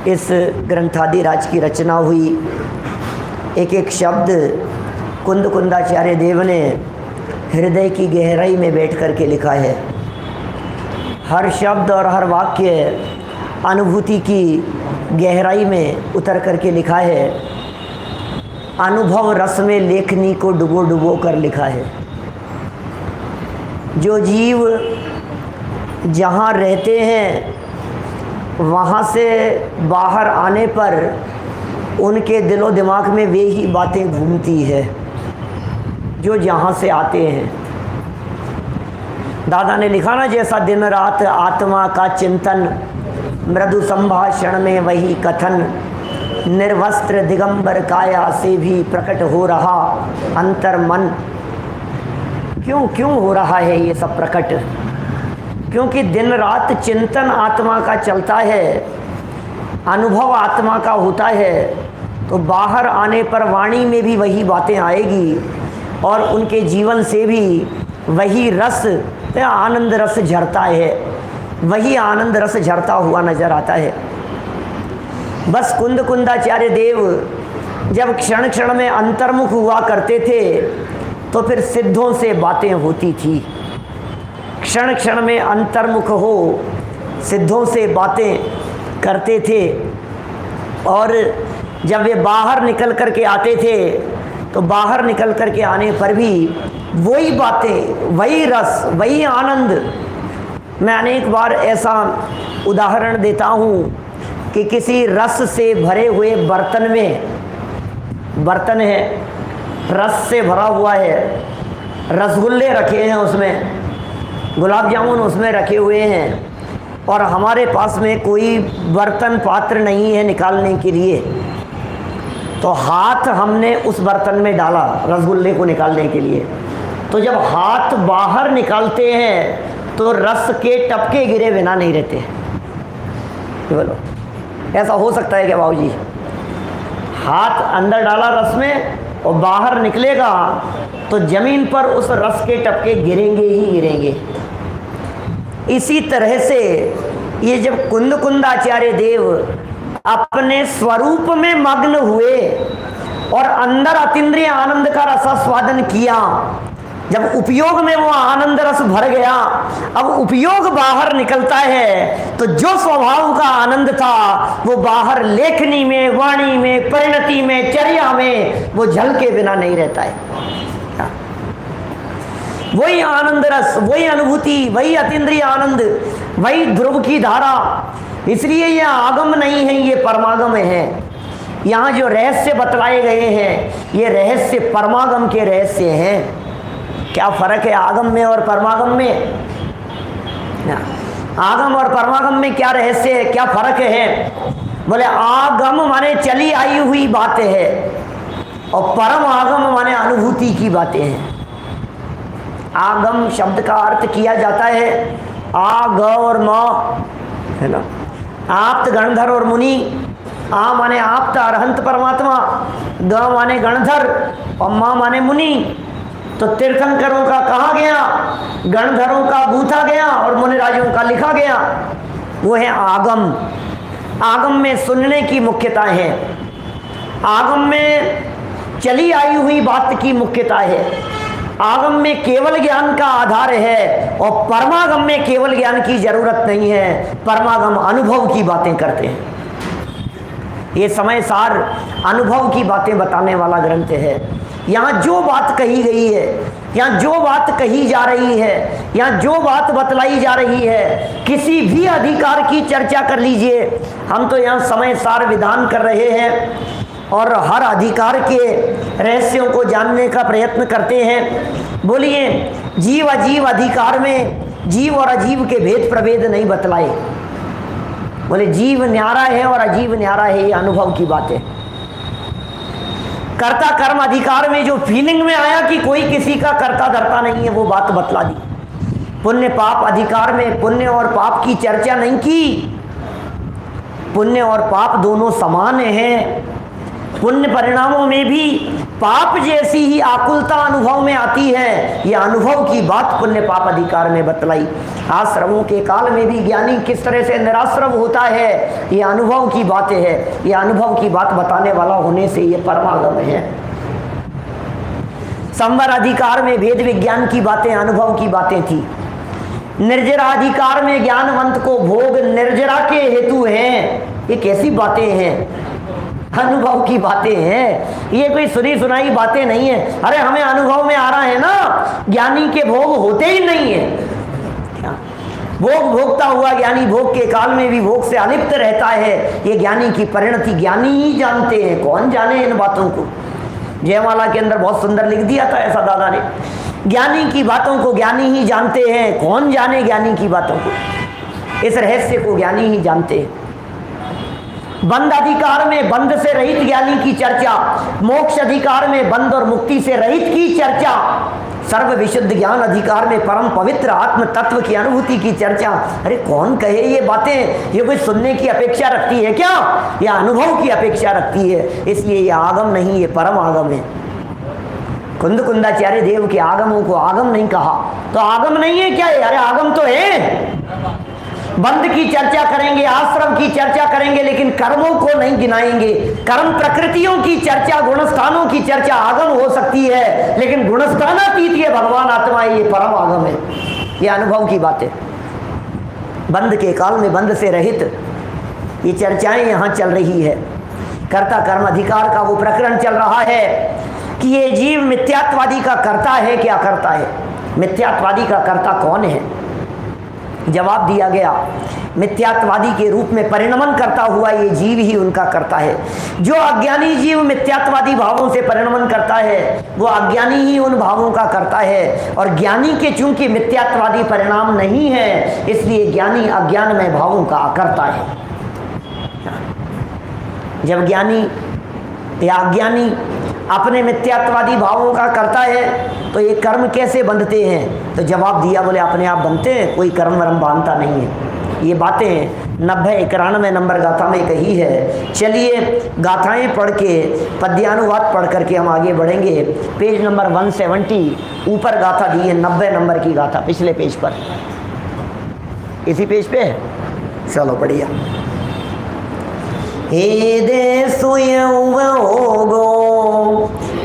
इस ग्रंथादिराज की रचना हुई। एक एक शब्द कुंद कुंदाचार्य देव ने हृदय की गहराई में बैठ कर के लिखा है। हर शब्द और हर वाक्य अनुभूति की गहराई में उतर कर के लिखा है। अनुभव रस में लेखनी को डुबो डुबो कर लिखा है। जो जीव जहाँ रहते हैं वहाँ से बाहर आने पर उनके दिलो दिमाग में वे ही बातें घूमती है जो जहाँ से आते हैं। दादा ने लिखा ना, जैसा दिन रात आत्मा का चिंतन, मृदु संभाषण में वही कथन, निर्वस्त्र दिगंबर काया से भी प्रकट हो रहा अंतर मन। क्यों हो रहा है ये सब प्रकट? क्योंकि दिन रात चिंतन आत्मा का चलता है, अनुभव आत्मा का होता है, तो बाहर आने पर वाणी में भी वही बातें आएगी और उनके जीवन से भी वही रस या आनंद रस झरता है, वही आनंद रस झरता हुआ नजर आता है। बस कुंद कुंदाचार्य देव जब क्षण क्षण में अंतर्मुख हुआ करते थे तो फिर सिद्धों से बातें होती थी। क्षण क्षण में अंतर्मुख हो सिद्धों से बातें करते थे और जब वे बाहर निकल कर के आते थे तो बाहर निकल कर के आने पर भी वही बातें, वही रस, वही आनंद। मैं अनेक बार ऐसा उदाहरण देता हूँ कि किसी रस से भरे हुए बर्तन में, बर्तन है रस से भरा हुआ है, रसगुल्ले रखे हैं उसमें, गुलाब जामुन उसमें रखे हुए हैं और हमारे पास में कोई बर्तन पात्र नहीं है निकालने के लिए, तो हाथ हमने उस बर्तन में डाला रसगुल्ले को निकालने के लिए। तो जब हाथ बाहर निकालते हैं तो रस के टपके गिरे बिना नहीं रहते। बोलो, ऐसा हो सकता है क्या बाबूजी? हाथ अंदर डाला रस में और बाहर निकलेगा तो जमीन पर उस रस के टपके गिरेंगे ही गिरेंगे। इसी तरह से ये जब कुंद कुंदाचार्य देव अपने स्वरूप में मग्न हुए और अंदर अतीन्द्रिय आनंद का रसास्वादन किया, जब उपयोग में वो आनंद रस भर गया, अब उपयोग बाहर निकलता है तो जो स्वभाव का आनंद था वो बाहर लेखनी में, वाणी में, परिणति में, चर्या में वो झलके बिना नहीं रहता है। वही आनंद रस, वही अनुभूति, वही अतीन्द्रिय आनंद, वही ध्रुव की धारा। इसलिए ये आगम नहीं है, ये परमागम है। यहाँ जो रहस्य बतलाए गए हैं ये रहस्य परमागम के रहस्य हैं। क्या फर्क है आगम में और परमागम में? आगम और परमागम में क्या रहस्य है, क्या फर्क है? बोले आगम माने चली आई हुई बातें है और परम आगम माने अनुभूति की बातें हैं। आगम शब्द का अर्थ किया जाता है आ, ग और म, है ना। आप्त गणधर और मुनि, आ माने आप्त अरहंत परमात्मा, ग माने गणधर और म माने मुनि। तो तीर्थंकरों का कहा गया, गणधरों का बूथा गया और मुनिराजों का लिखा गया। वो है आगम। आगम में सुनने की मुख्यता है, आगम में चली आई हुई बात की मुख्यता है, आगम में केवल ज्ञान का आधार है और परमागम में केवल ज्ञान की जरूरत नहीं है, परमागम अनुभव की बातें करते हैं। ये समय सार अनुभव की बातें बताने वाला ग्रंथ है। यहाँ जो बात कही गई है, यहाँ जो बात कही जा रही है, यहाँ जो बात बतलाई जा रही है, किसी भी अधिकार की चर्चा कर लीजिए। हम तो यहाँ समय सार विधान कर रहे हैं और हर अधिकार के रहस्यों को जानने का प्रयत्न करते हैं। बोलिए, जीव अजीव अधिकार में जीव और अजीव के भेद प्रभेद नहीं बतलाए। बोले जीव न्यारा है और अजीव न्यारा है, ये अनुभव की बात है। कर्ता कर्म अधिकार में जो फीलिंग में आया कि कोई किसी का कर्ता धर्ता नहीं है, वो बात बतला दी। पुण्य पाप अधिकार में पुण्य और पाप की चर्चा नहीं की। पुण्य और पाप दोनों समान हैं। पुण्य परिणामों में भी पाप जैसी ही आकुलता अनुभव में आती है। यह अनुभव की बात पुण्य पाप अधिकार में बतलाई। आश्रमों के काल में भी ज्ञानी किस तरह से निराश्रम होता है, यह अनुभव की बातें है। यह अनुभव की बात बताने वाला होने से यह परमागम है। संवर अधिकार में भेद विज्ञान की बातें, अनुभव की बातें थी। निर्जरा अधिकार में ज्ञानवंत को भोग निर्जरा के हेतु हैं। ये कैसी बातें हैं? अनुभव की बातें हैं, ये कोई सुनी सुनाई बातें नहीं है। अरे हमें अनुभव में आ रहा है ना, ज्ञानी के भोग होते ही नहीं है। भोग भोगता हुआ ज्ञानी भोग के काल में भी भोग से अलिप्त रहता है। ये ज्ञानी की परिणति ज्ञानी ही जानते हैं। कौन जाने इन बातों को? जयमाला के अंदर बहुत सुंदर लिख दिया था ऐसा दादा ने, ज्ञानी की बातों को ज्ञानी ही जानते हैं। कौन जाने ज्ञानी की बातों को? इस रहस्य को ज्ञानी ही जानते हैं। बंध अधिकार में बंध से रहित ज्ञानी की चर्चा, मोक्ष अधिकार में बंध और मुक्ति से रहित की चर्चा, सर्व विशुद्ध ज्ञान अधिकार में परम पवित्र आत्म तत्व की अनुभूति की चर्चा। अरे कौन कहे ये बातें? ये कोई सुनने की अपेक्षा रखती है क्या? यह अनुभव की अपेक्षा रखती है। इसलिए ये आगम नहीं, ये परम आगम है। कुंद कुंदाचार्य देव के आगमों को आगम नहीं कहा तो आगम नहीं है क्या? अरे आगम तो है। बंध की चर्चा करेंगे, आश्रम की चर्चा करेंगे, लेकिन कर्मों को नहीं गिनाएंगे। कर्म प्रकृतियों की चर्चा, गुणस्थानों की चर्चा आगम हो सकती है, लेकिन गुणस्थानातीत ये भगवान आत्मा है, ये परम आगम है। ये अनुभव की बात है। बंध के काल में बंध से रहित ये चर्चाएं यहाँ चल रही है। कर्ता कर्म अधिकार का वो प्रकरण चल रहा है कि ये जीव मिथ्यात्वादी का कर्ता है क्या करता है? मिथ्यात्वादी का कर्ता कौन है? जवाब दिया गया, मिथ्यात्वादी के रूप में परिणमन करता हुआ ये जीव ही उनका करता है। जो अज्ञानी जीव मिथ्यात्वादी भावों से परिणमन करता है, वो अज्ञानी ही उन भावों का करता है। और ज्ञानी के चूंकि मिथ्यात्वादी परिणाम नहीं है, इसलिए ज्ञानी अज्ञान में भावों का करता है। जब ज्ञानी या अज्ञानी अपने मिथ्यात्वादी भावों का करता है तो ये कर्म कैसे बंधते हैं? तो जवाब दिया, बोले अपने आप बनते हैं, कोई कर्म वरम बांधता नहीं है। ये बातें 90-91 नंबर गाथा में कही है। चलिए गाथाएं पढ़ के, पद्यानुवाद पढ़ करके हम आगे बढ़ेंगे। पेज नंबर 170 ऊपर गाथा दी है, 90 नंबर की गाथा, पिछले पेज पर, इसी पेज पे है। चलो बढ़िया। हे दे सुयगो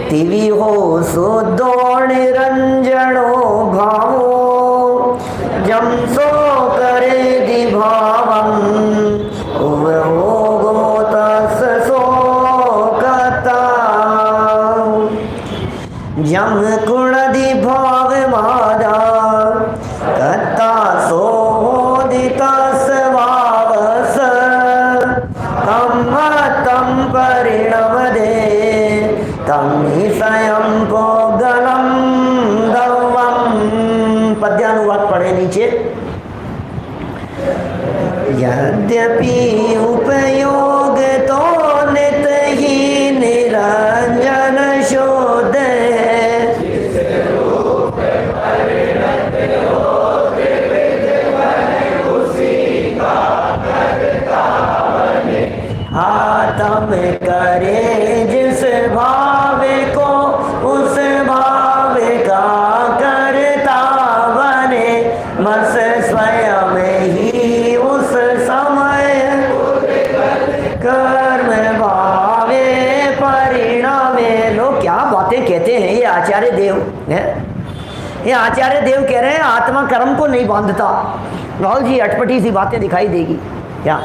तिवि हो सुदोण रंजनो भावो जम सो करे दिभावम उवगो तस सो कता जम कुण दिभाव मादा कता सो दितस भावस तम परिणम दे तम ही स्वयं पोगलम दवम। पद्यानुवाद पढ़े नीचे। यद्यपि उपयोग तो नित ही निरंजन शोध आत्म करे जिस भाव को उस भाव का करता बने, मस स्वयं ही उस समय कर्म भावे परिणामे। लोग क्या बातें कहते हैं, ये आचार्य देव है। ये आचार्य देव कह रहे हैं आत्मा कर्म को नहीं बांधता। राहुल जी अटपटी सी बातें दिखाई देगी क्या?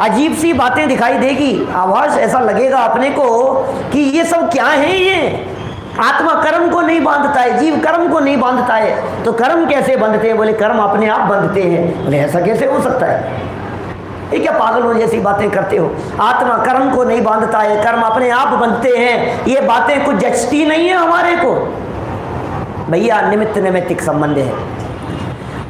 अजीब सी बातें दिखाई देगी, आवाज ऐसा लगेगा अपने को कि ये सब क्या है? ये आत्मा कर्म को नहीं बांधता है, जीव कर्म को नहीं बांधता है, तो कर्म कैसे बंधते हैं? बोले कर्म अपने आप बंधते हैं। बोले ऐसा कैसे हो सकता है? ये क्या पागलों जैसी बातें करते हो? आत्मा कर्म को नहीं बांधता है, कर्म अपने आप बंधते हैं। ये बातें कुछ जचती नहीं है हमारे को। भैया निमित्त नैमित्तिक संबंध है।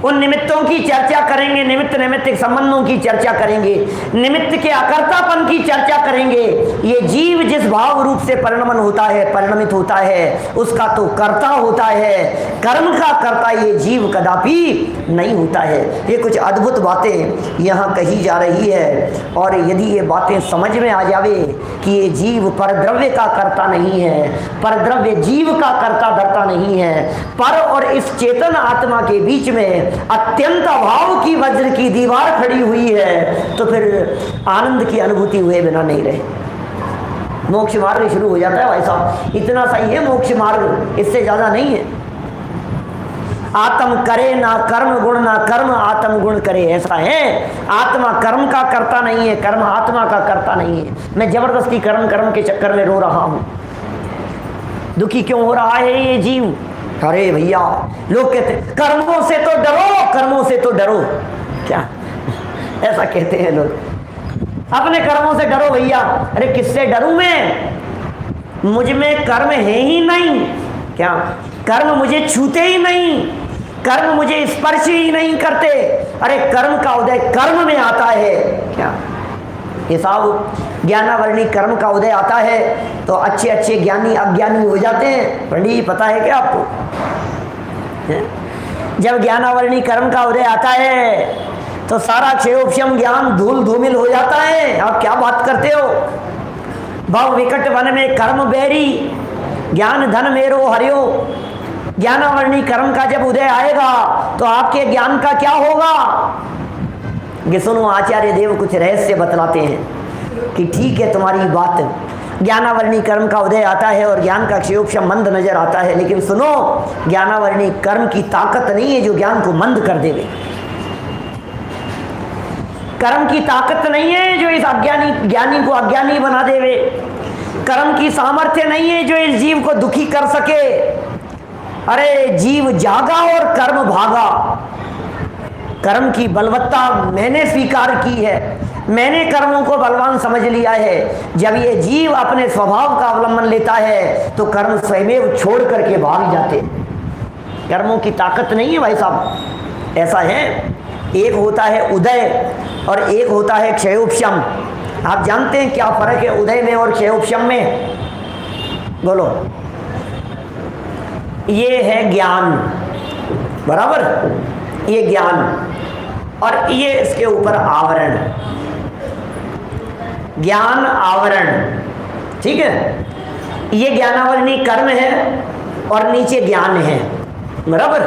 उन निमित्तों की चर्चा करेंगे, निमित्त नैमित्तिक संबंधों की चर्चा करेंगे, निमित्त के अकर्तापन की चर्चा करेंगे। ये जीव जिस भाव रूप से परिणमित होता है उसका तो कर्ता होता है, कर्म का कर्ता ये जीव कदापि नहीं होता है। ये कुछ अद्भुत बातें यहाँ कही जा रही है। और यदि ये बातें समझ में आ जावे कि ये जीव परद्रव्य का कर्ता नहीं है, परद्रव्य जीव का कर्ता धर्ता नहीं है, पर और इस चेतन आत्मा के बीच में अत्यंत अभाव की वज्र की दीवार खड़ी हुई है, तो फिर आनंद की अनुभूति हुए बिना नहीं रहे। मोक्ष मार्ग शुरू हो जाता है भाई साहब, इतना सही है मोक्ष मार्ग, इससे ज्यादा नहीं है। आत्म करे ना कर्म गुण, ना कर्म आत्म गुण करे, ऐसा है। आत्मा कर्म का करता नहीं है, कर्म आत्मा का करता नहीं है। मैं जबरदस्ती कर्म के चक्कर में रो रहा हूं। दुखी क्यों हो रहा है ये जीव? अरे भैया, लोग कहते कर्मों से तो डरो, कर्मों से तो डरो। क्या ऐसा कहते हैं लोग, अपने कर्मों से डरो भैया। अरे किससे डरूं मैं? मुझ में कर्म है ही नहीं। क्या कर्म मुझे छूते ही नहीं, कर्म मुझे स्पर्श ही नहीं करते। अरे कर्म का उदय कर्म में आता है। क्या ये साहब ज्ञानावरणी कर्म का उदय आता है तो अच्छे अच्छे ज्ञानी अज्ञानी हो जाते हैं। पंडित जी पता है क्या आपको? जब ज्ञानावरणी कर्म का उदय आता है तो सारा क्षयोपशम ज्ञान धूल धूमिल हो जाता है। आप क्या बात करते हो? भव विकट वन में कर्म बेरी, ज्ञान धन मेरो हरियो। ज्ञानावरणी कर्म का जब उदय आएगा तो आपके ज्ञान का क्या होगा? ये सुनो, आचार्य देव कुछ रहस्य बतलाते हैं कि ठीक है तुम्हारी बात, ज्ञानावरणी कर्म का उदय आता है और ज्ञान का क्षयोपशम मंद नजर आता है, लेकिन सुनो, ज्ञानावरणी कर्म की ताकत नहीं है जो ज्ञान को मंद कर देवे। कर्म की ताकत नहीं है जो इस ज्ञानी को अज्ञानी बना देवे। कर्म की सामर्थ्य नहीं है जो इस जीव को दुखी कर सके। अरे जीव जागा और कर्म भागा। कर्म की बलवत्ता मैंने स्वीकार की है, मैंने कर्मों को बलवान समझ लिया है। जब ये जीव अपने स्वभाव का अवलंबन लेता है तो कर्म स्वयं छोड़ करके भाग जाते। कर्मों की ताकत नहीं है भाई साहब। ऐसा है, एक होता है उदय और एक होता है क्षयोपशम। आप जानते हैं क्या फर्क है उदय में और क्षयोपशम में? बोलो। ये है ज्ञान, बराबर, ये ज्ञान, और ये इसके ऊपर आवरण, ज्ञान आवरण, ठीक है। ये ज्ञानावरणी कर्म है और नीचे ज्ञान है, बराबर।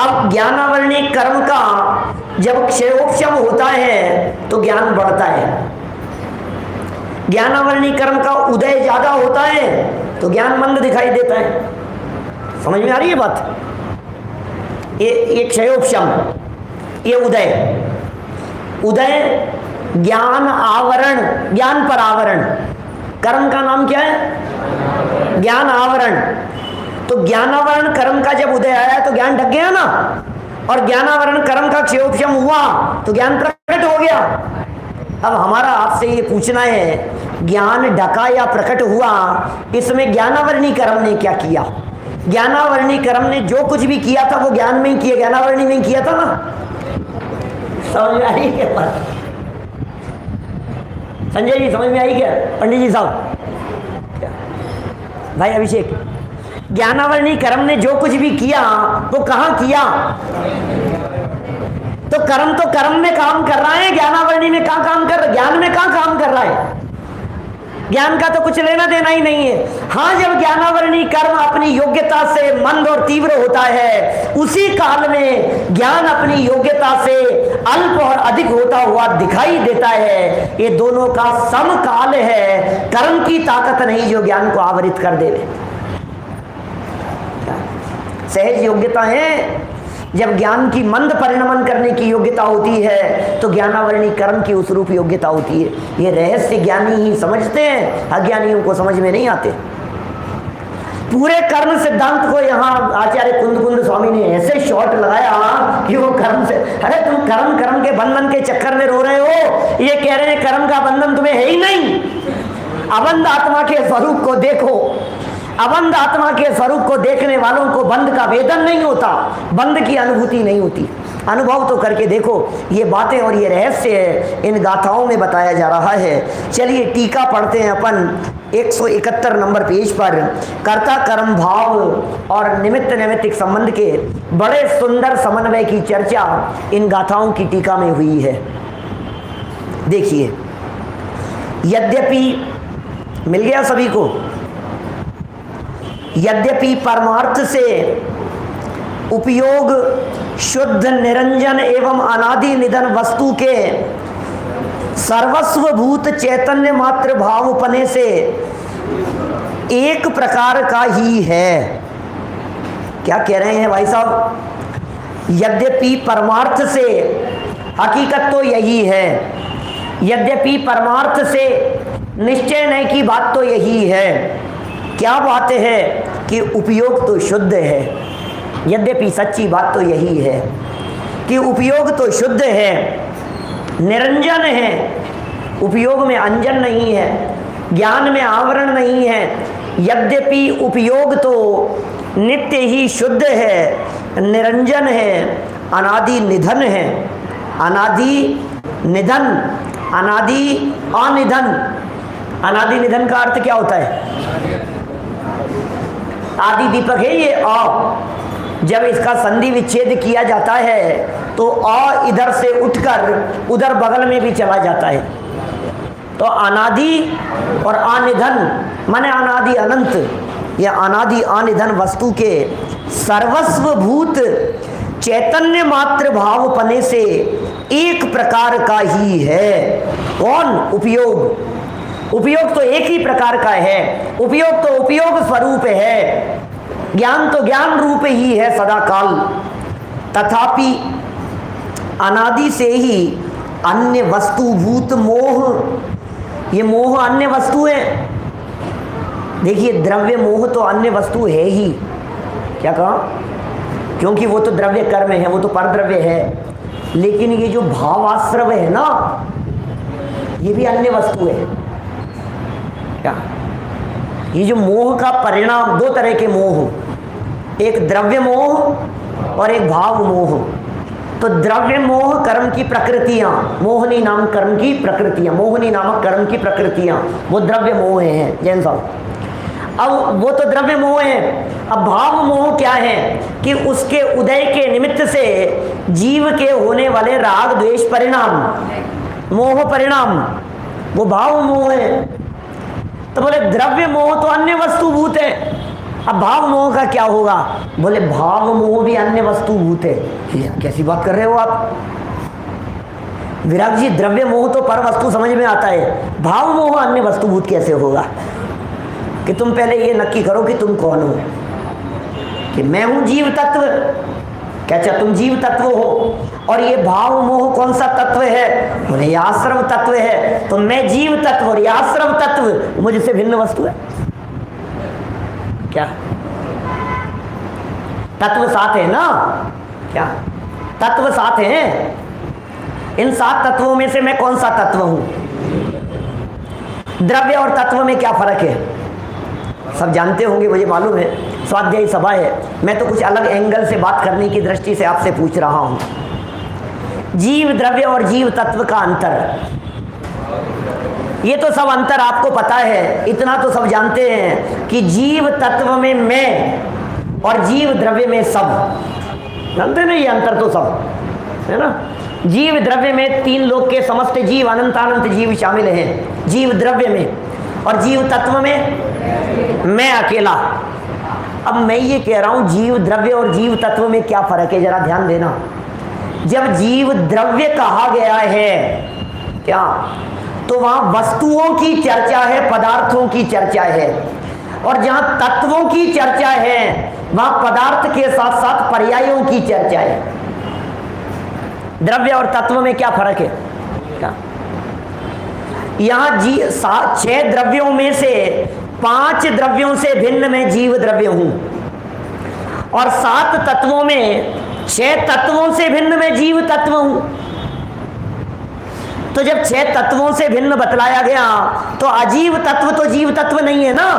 अब ज्ञानावरणी कर्म का जब क्षयोपशम होता है तो ज्ञान बढ़ता है, ज्ञानावरणी कर्म का उदय ज्यादा होता है तो ज्ञान मंद दिखाई देता है। समझ में आ रही है बात? ये क्षयोपशम, ये उदय ज्ञान आवरण, ज्ञान पर आवरण। कर्म का नाम क्या है? ज्ञान आवरण। तो ज्ञानावरण कर्म का जब उदय आया तो ज्ञान ढक गया ना, और ज्ञानावरण कर्म का क्षयोपशम हुआ तो ज्ञान प्रकट हो गया। अब हमारा आपसे ये पूछना है, ज्ञान ढका या प्रकट हुआ, इसमें ज्ञानावरणी कर्म ने क्या किया? ज्ञानावरणी कर्म ने जो कुछ भी किया था वो ज्ञान में ही किया, ज्ञानावरणी में ही किया था ना। समझ में आई क्या बात? संजय जी समझ में आई क्या? पंडित जी साहब, भाई अभिषेक, ज्ञानावरणी कर्म ने जो कुछ भी किया वो कहाँ किया? तो कर्म में काम कर रहा है, ज्ञानावरणी में कहाँ काम कर रहा है? ज्ञान में कहाँ काम कर रहा है? ज्ञान का तो कुछ लेना देना ही नहीं है। हाँ, जब ज्ञानावरणी कर्म अपनी योग्यता से मंद और तीव्र होता है, उसी काल में ज्ञान अपनी योग्यता से अल्प और अधिक होता हुआ दिखाई देता है। ये दोनों का समकाल है। कर्म की ताकत नहीं जो ज्ञान को आवरित कर देवे। सहज योग्यता है। जब ज्ञान की मंद परिणमन करने की योग्यता होती है तो ज्ञानावरणी कर्म की उस रूप योग्यता होती है। ये रहस्य ज्ञानी ही समझते हैं, अज्ञानियों को समझ में नहीं आते। पूरे कर्म सिद्धांत को यहाँ आचार्य कुंद स्वामी ने ऐसे शॉट लगाया कि वो कर्म से, अरे तुम कर्म के बंधन के चक्कर में रो रहे हो। ये कह रहे हैं कर्म का बंधन तुम्हें है ही नहीं। अबंध आत्मा के स्वरूप को देखो। अबंध आत्मा के स्वरूप को देखने वालों को बंध का वेदन नहीं होता, बंध की अनुभूति नहीं होती। अनुभव तो करके देखो, ये बातें और ये रहस्य है इन गाथाओं में बताया जा रहा है। चलिए टीका पढ़ते हैं अपन 171 नंबर पेज पर। कर्ता कर्म भाव और निमित्त नैमित्तिक संबंध के बड़े सुंदर समन्वय की चर्चा इन गाथाओं की टीका में हुई है। देखिए, यद्यपि मिल गया सभी को, यद्यपि परमार्थ से उपयोग शुद्ध निरंजन एवं अनादि निधन वस्तु के सर्वस्वभूत चैतन्य मात्र भावपने से एक प्रकार का ही है। क्या कह रहे हैं भाई साहब? यद्यपि परमार्थ से, हकीकत तो यही है, यद्यपि परमार्थ से निश्चय नहीं की बात तो यही है। क्या बात है कि उपयोग तो शुद्ध है। यद्यपि सच्ची बात तो यही है कि उपयोग तो शुद्ध है, निरंजन है, उपयोग में अंजन नहीं है, ज्ञान में आवरण नहीं है। यद्यपि उपयोग तो नित्य ही शुद्ध है, निरंजन है, अनादि निधन है। अनादि निधन, अनादि अनिधन। अनादि निधन का अर्थ क्या होता है? आदि दीपक है ये अ, जब इसका संधि विच्छेद किया जाता है तो अ इधर से उठकर उधर बगल में भी चला जाता है। तो अनादि और अनिधन माने अनादि अनंत, या अनादि अनिधन वस्तु के सर्वस्वभूत चैतन्य मात्र भावपने से एक प्रकार का ही है। कौन? उपयोग। उपयोग तो एक ही प्रकार का है, उपयोग तो उपयोग स्वरूप है, ज्ञान तो ज्ञान रूप ही है सदा काल। तथापि अनादि से ही अन्य वस्तुभूत मोह, ये मोह अन्य वस्तु है। देखिए, द्रव्य मोह तो अन्य वस्तु है ही। क्या कहा? क्योंकि वो तो द्रव्य कर्म है, वो तो परद्रव्य है। लेकिन ये जो भावाश्रव है ना, ये भी अन्य वस्तु है। क्या? ये जो मोह का परिणाम, दो तरह के मोह, एक द्रव्य मोह और एक भाव मोह। तो द्रव्य मोह कर्म की प्रकृतियां, मोहनी नाम कर्म की प्रकृतियां, मोहनी नामक कर्म की प्रकृतियां, वो द्रव्य मोह हैं जैन साहब। अब वो तो द्रव्य मोह है। अब भाव मोह क्या है कि उसके उदय के निमित्त से जीव के होने वाले राग द्वेष परिणाम, मोह परिणाम, वो भाव मोह है। तो बोले द्रव्य मोह तो अन्य वस्तुभूत है। अब भाव मोह का क्या होगा? बोले भाव मोह भी अन्य वस्तुभूत है। कैसी बात कर रहे हो आप विराग जी? द्रव्य मोह तो पर वस्तु समझ में आता है, भाव मोह अन्य वस्तुभूत कैसे होगा? कि तुम पहले ये नक्की करो कि तुम कौन हो। कि मैं हूं जीव तत्व। क्या अच्छा तुम जीव तत्व हो? और ये भाव मोह कौन सा तत्व है? बोले ये आश्रव तत्व है। तो मैं जीव तत्व और ये आश्रव तत्व मुझसे भिन्न वस्तु है। क्या तत्व साथ है ना? क्या तत्व साथ हैं? इन 7 तत्वों में से मैं कौन सा तत्व हूं? द्रव्य और तत्व में क्या फर्क है? सब जानते होंगे, मुझे मालूम है, स्वाध्यायी सभा है। मैं तो कुछ अलग एंगल से बात करने की दृष्टि से आपसे पूछ रहा हूं। जीव द्रव्य और जीव तत्व का अंतर, ये तो सब अंतर आपको पता है। इतना तो सब जानते हैं कि जीव तत्व में मैं और जीव द्रव्य में सब। जानते नहीं ये अंतर तो सब, है ना? जीव द्रव्य में 3 लोक के समस्त जीव, अनंतानंत जीव शामिल हैं जीव द्रव्य में। और जीव तत्व में मैं अकेला। अब मैं ये कह रहा हूं जीव द्रव्य और जीव तत्व में क्या फर्क है, जरा ध्यान देना। जब जीव द्रव्य कहा गया है क्या, तो वहां वस्तुओं की चर्चा है, पदार्थों की चर्चा है। और जहां तत्वों की चर्चा है वहां पदार्थ के साथ साथ पर्यायों की चर्चा है। द्रव्य और तत्व में क्या फर्क है? क्या यहां 6 द्रव्यों में से 5 द्रव्यों से भिन्न मैं जीव द्रव्य हूं, और 7 तत्वों में 6 तत्वों से भिन्न मैं जीव तत्व हूं। तो जब 6 तत्वों से भिन्न बतलाया गया तो अजीव तत्व तो जीव तत्व नहीं है ना।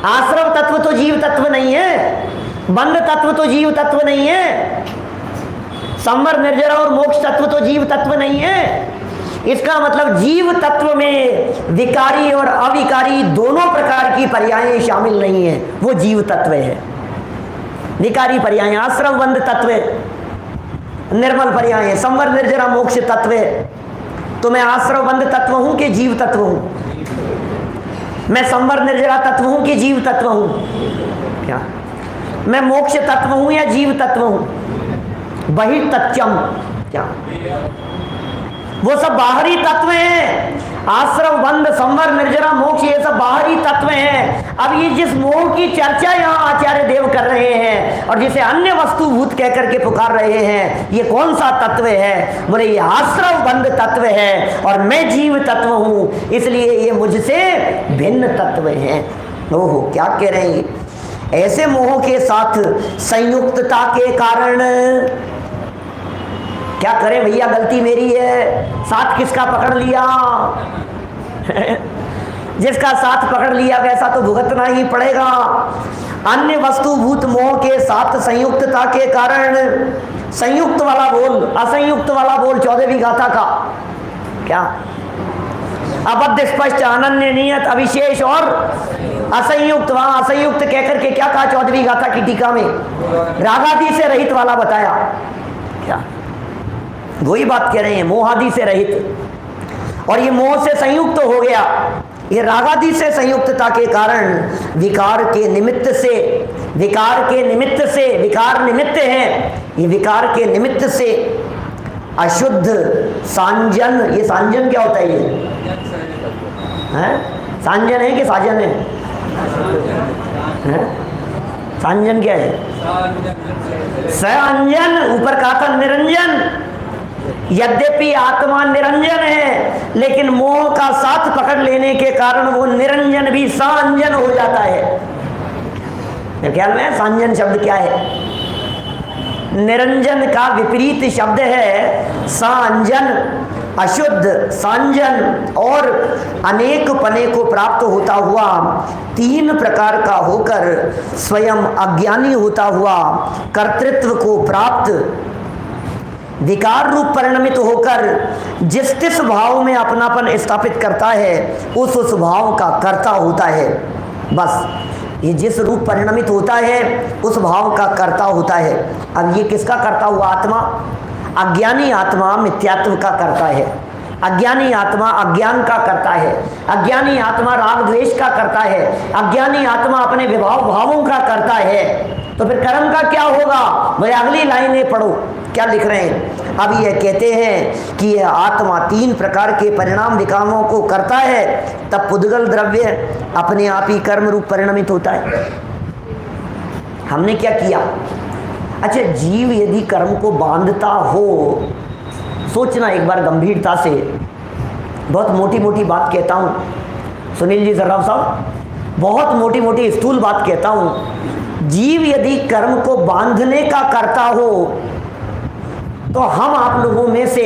आश्रव तत्व तो जीव तत्व नहीं है, बंध तत्व तो जीव तत्व नहीं है, संवर निर्जरा और मोक्ष तत्व तो जीव तत्व नहीं है। इसका मतलब जीव तत्व में विकारी और अविकारी दोनों प्रकार की पर्यायें शामिल नहीं है, वो जीव तत्व है। विकारी पर्याय आश्रव बंध तत्व, निर्मल पर्याय संवर निर्जरा मोक्ष तत्व। तो मैं आश्रव बंध तत्व हूं कि जीव तत्व हूं? मैं संवर निर्जरा तत्व हूं कि जीव तत्व हूं? क्या मैं मोक्ष तत्व हूं या जीव तत्व हूं? बहिर्तत्यम, क्या वो सब बाहरी तत्व हैं। आश्रव बंध संवर निर्जरा मोक्ष ये सब बाहरी तत्व हैं। अब ये जिस मोह की चर्चा यहाँ आचार्य देव कर रहे हैं और जिसे अन्य वस्तुभूत कह करके पुकार रहे हैं, ये कौन सा तत्व है? बोले ये आश्रव बंध तत्व है और मैं जीव तत्व हूं, इसलिए ये मुझसे भिन्न तत्व हैं। ओहो, क्या कह रहे हैं? ऐसे मोह के साथ संयुक्तता के कारण क्या करें भैया, गलती मेरी है, साथ किसका पकड़ लिया? जिसका साथ पकड़ लिया वैसा तो भुगतना ही पड़ेगा। अन्य वस्तुभूत मोह के साथ संयुक्तता के कारण, संयुक्त वाला बोल, असंयुक्त वाला बोल 14वीं गाथा का क्या? अबद्ध स्पष्ट अनन्य नियत अविशेष और असंयुक्त। वहां असंयुक्त कहकर के क्या कहा 14वीं गाथा की टीका में? रागादि से रहित वाला बताया। क्या वही बात कह रहे हैं, मोहादि से रहित। और ये मोह से संयुक्त हो गया, ये रागादि से संयुक्तता के कारण विकार के निमित्त से, विकार निमित्त है, ये विकार के निमित्त से अशुद्ध सांजन। ये सांजन क्या होता है? ये है सांजन है कि साजन है? सांजन क्या है? संजन, ऊपर कहा था निरंजन। यद्यपि आत्मा निरंजन है, लेकिन मोह का साथ पकड़ लेने के कारण वो निरंजन भी सांजन हो जाता है। मेरे ख्याल में सांजन शब्द क्या है? निरंजन का विपरीत शब्द है सांजन। अशुद्ध, सांजन और अनेक पने को प्राप्त होता हुआ, 3 प्रकार का होकर स्वयं अज्ञानी होता हुआ, कर्तृत्व को प्राप्त विकार रूप परिणमित होकर जिस तिस भाव में अपनापन स्थापित करता है, उस भाव का कर्ता होता है। बस ये जिस रूप परिणमित होता है उस भाव का कर्ता होता है। अब ये किसका कर्ता हुआ? आत्मा। अज्ञानी आत्मा मिथ्यात्व का करता है, अज्ञानी आत्मा अज्ञान का करता है, अज्ञानी आत्मा राग द्वेष का करता है, अज्ञानी आत्मा अपने विभाव भावों का करता है। तो फिर कर्म का क्या होगा? भाई अगली लाइनें पढ़ो, क्या लिख रहे हैं? अब ये कहते हैं कि यह आत्मा 3 प्रकार के परिणाम विकामों को करता है, तब पुद्गल द्रव्य अपने आप ही कर्म रूप परिणमित होता है। हमने क्या किया? अच्छा, जीव यदि कर्म को बांधता हो, सोचना एक बार गंभीरता से। बहुत मोटी मोटी बात कहता हूँ सुनील जी सर्राफ साहब, बहुत मोटी मोटी स्थूल बात कहता हूँ। जीव यदि कर्म को बांधने का करता हो, तो हम आप लोगों में से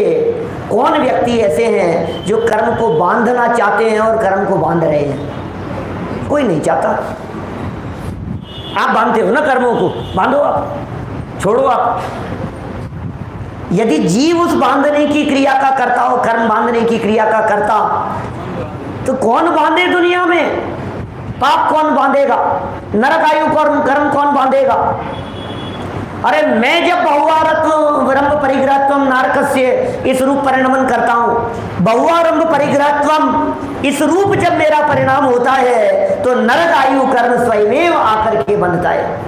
कौन व्यक्ति ऐसे हैं जो कर्म को बांधना चाहते हैं और कर्म को बांध रहे हैं? कोई नहीं चाहता। आप बांधते हो ना कर्मों को, बांधो आप, छोड़ो आप। यदि जीव उस बांधने की क्रिया का करता हो, कर्म बांधने की क्रिया का करता, तो कौन बांधे दुनिया में? पाप कौन बांधेगा? नरकायु कर्म कौन बांधेगा? अरे मैं जब बहुआरत्व विरम्भ परिग्रहत्वम नारकस्य इस रूप परिणमन करता हूं, बहुआरंभ परिग्रहत्वम इस रूप जब मेरा परिणाम होता है, तो नरकायु कर्म स्वयं आकर के बंधता है।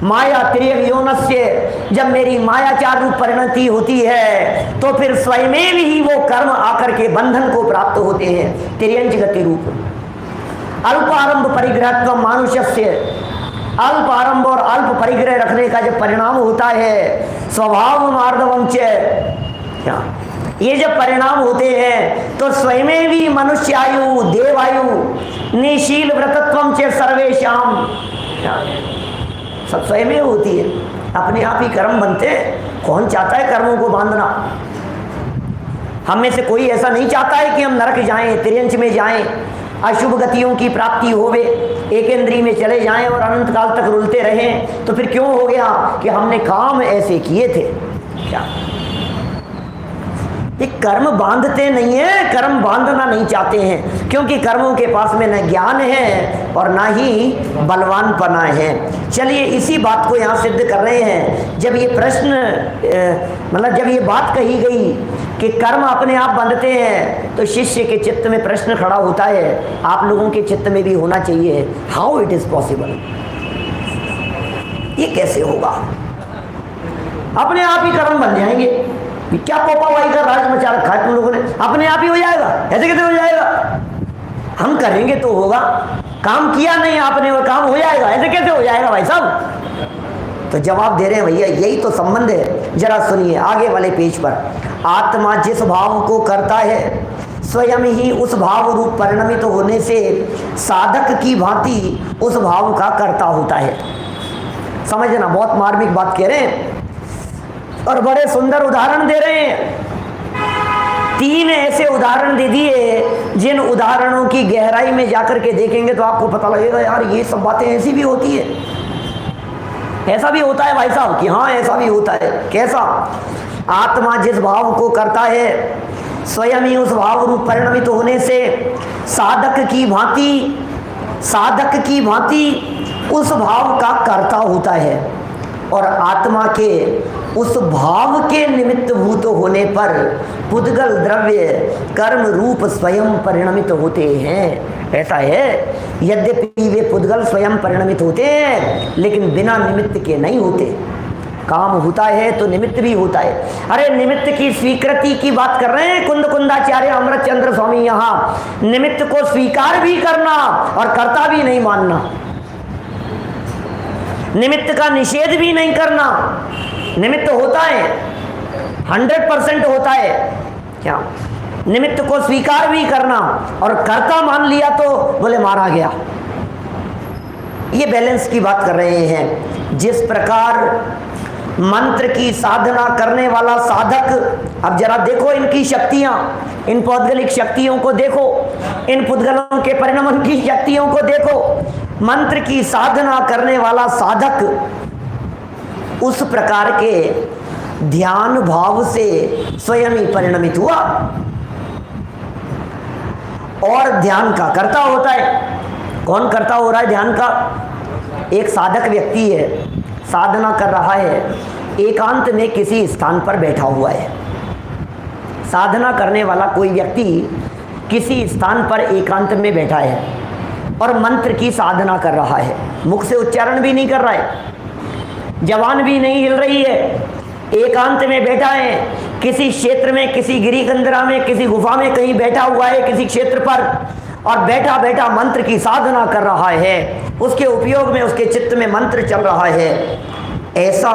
माया त्रियग योनस्य, जब मेरी मायाचार रूप परिणति होती है, तो फिर स्वयं ही वो कर्म आकर के बंधन को प्राप्त होते हैं, तिर्यंच गति रूप। अल्प आरंभ परिग्रहत्व मानुष्य, अल्प आरंभ और अल्प परिग्रह रखने का जब परिणाम होता है, स्वभाव मार्दवंच, ये जब परिणाम होते हैं तो स्वयं भी मनुष्यायु देवायु निशील व्रतत्वम च सर्वेशाम, सब स्वयं होती है, अपने आप ही कर्म बनते हैं। कौन चाहता है कर्मों को बांधना? हम में से कोई ऐसा नहीं चाहता है कि हम नरक जाएं, तिर्यंच में जाएं, अशुभ गतियों की प्राप्ति होवे, एकेंद्री में चले जाएं और अनंत काल तक रुलते रहें, तो फिर क्यों हो गया कि हमने काम ऐसे किए थे। क्या ये कर्म बांधते नहीं है, कर्म बांधना नहीं चाहते हैं, क्योंकि कर्मों के पास में न ज्ञान है और ना ही बलवानपना है। चलिए इसी बात को यहाँ सिद्ध कर रहे हैं। जब ये प्रश्न मतलब जब ये बात कही गई कि कर्म अपने आप बंधते हैं, तो शिष्य के चित्त में प्रश्न खड़ा होता है, आप लोगों के चित्त में भी होना चाहिए, हाउ इट इज पॉसिबल, ये कैसे होगा, अपने आप ही कर्म बन जाएंगे। क्या पोपावाई का राज मचा रखा है तुम लोगों ने, अपने आप ही हो जाएगा, ऐसे कैसे हो जाएगा, हम करेंगे तो होगा, काम किया नहीं आपने और काम हो जाएगा, ऐसे कैसे हो जाएगा भाई साहब। तो जवाब दे रहे हैं भैया यही तो संबंध है। जरा सुनिए आगे वाले पेज पर, आत्मा जिस भाव को करता है स्वयं ही उस भाव रूप परिणमित होने से साधक की भांति उस भाव का कर्ता होता है। समझना, बहुत मार्मिक बात कह रहे हैं और बड़े सुंदर उदाहरण दे रहे हैं। 3 ऐसे उदाहरण दे दिए जिन उदाहरणों की गहराई में जाकर के देखेंगे तो आपको पता लगेगा यार ये सब बातें ऐसी भी होती है, ऐसा भी होता है भाई साहब, कि हाँ ऐसा भी होता है। कैसा? आत्मा जिस भाव को करता है स्वयं ही उस भाव रूप परिणमित होने से साधक की भांति उस भाव का कर्ता होता है, और आत्मा के उस भाव के निमित्त भूत होने पर पुद्गल द्रव्य कर्म रूप स्वयं परिणमित होते हैं। ऐसा है, यद्यपि वे पुद्गल स्वयं परिणमित होते हैं लेकिन बिना निमित्त के नहीं होते। काम होता है तो निमित्त भी होता है। अरे निमित्त की स्वीकृति की बात कर रहे हैं कुंदाचार्य अमृत चंद्र स्वामी, यहाँ निमित्त को स्वीकार भी करना और कर्ता भी नहीं मानना, निमित्त का निषेध भी नहीं करना। निमित्त होता है, 100% होता है, क्या निमित्त को स्वीकार भी करना और कर्ता मान लिया तो बोले मारा गया। ये बैलेंस की बात कर रहे हैं। जिस प्रकार मंत्र की साधना करने वाला साधक, अब जरा देखो इनकी शक्तियां, इन पौद्गलिक शक्तियों को देखो, इन पुद्गलों के परिणमन की शक्तियों को देखो। मंत्र की साधना करने वाला साधक उस प्रकार के ध्यान भाव से स्वयं ही परिणमित हुआ और ध्यान का कर्ता होता है। कौन कर्ता हो रहा है ध्यान का? एक साधक व्यक्ति है, साधना कर रहा है, एकांत में किसी स्थान पर बैठा हुआ है। साधना करने वाला कोई व्यक्ति किसी स्थान पर एकांत में बैठा है और मंत्र की साधना कर रहा है, मुख से उच्चारण भी नहीं कर रहा है, जबान भी नहीं हिल रही है, एकांत में बैठा है, किसी क्षेत्र में, किसी गिरिकंदरा में, किसी गुफा में कहीं बैठा हुआ है किसी क्षेत्र पर, और बैठा बैठा मंत्र की साधना कर रहा है, उसके उपयोग में उसके चित्त में मंत्र चल रहा है। ऐसा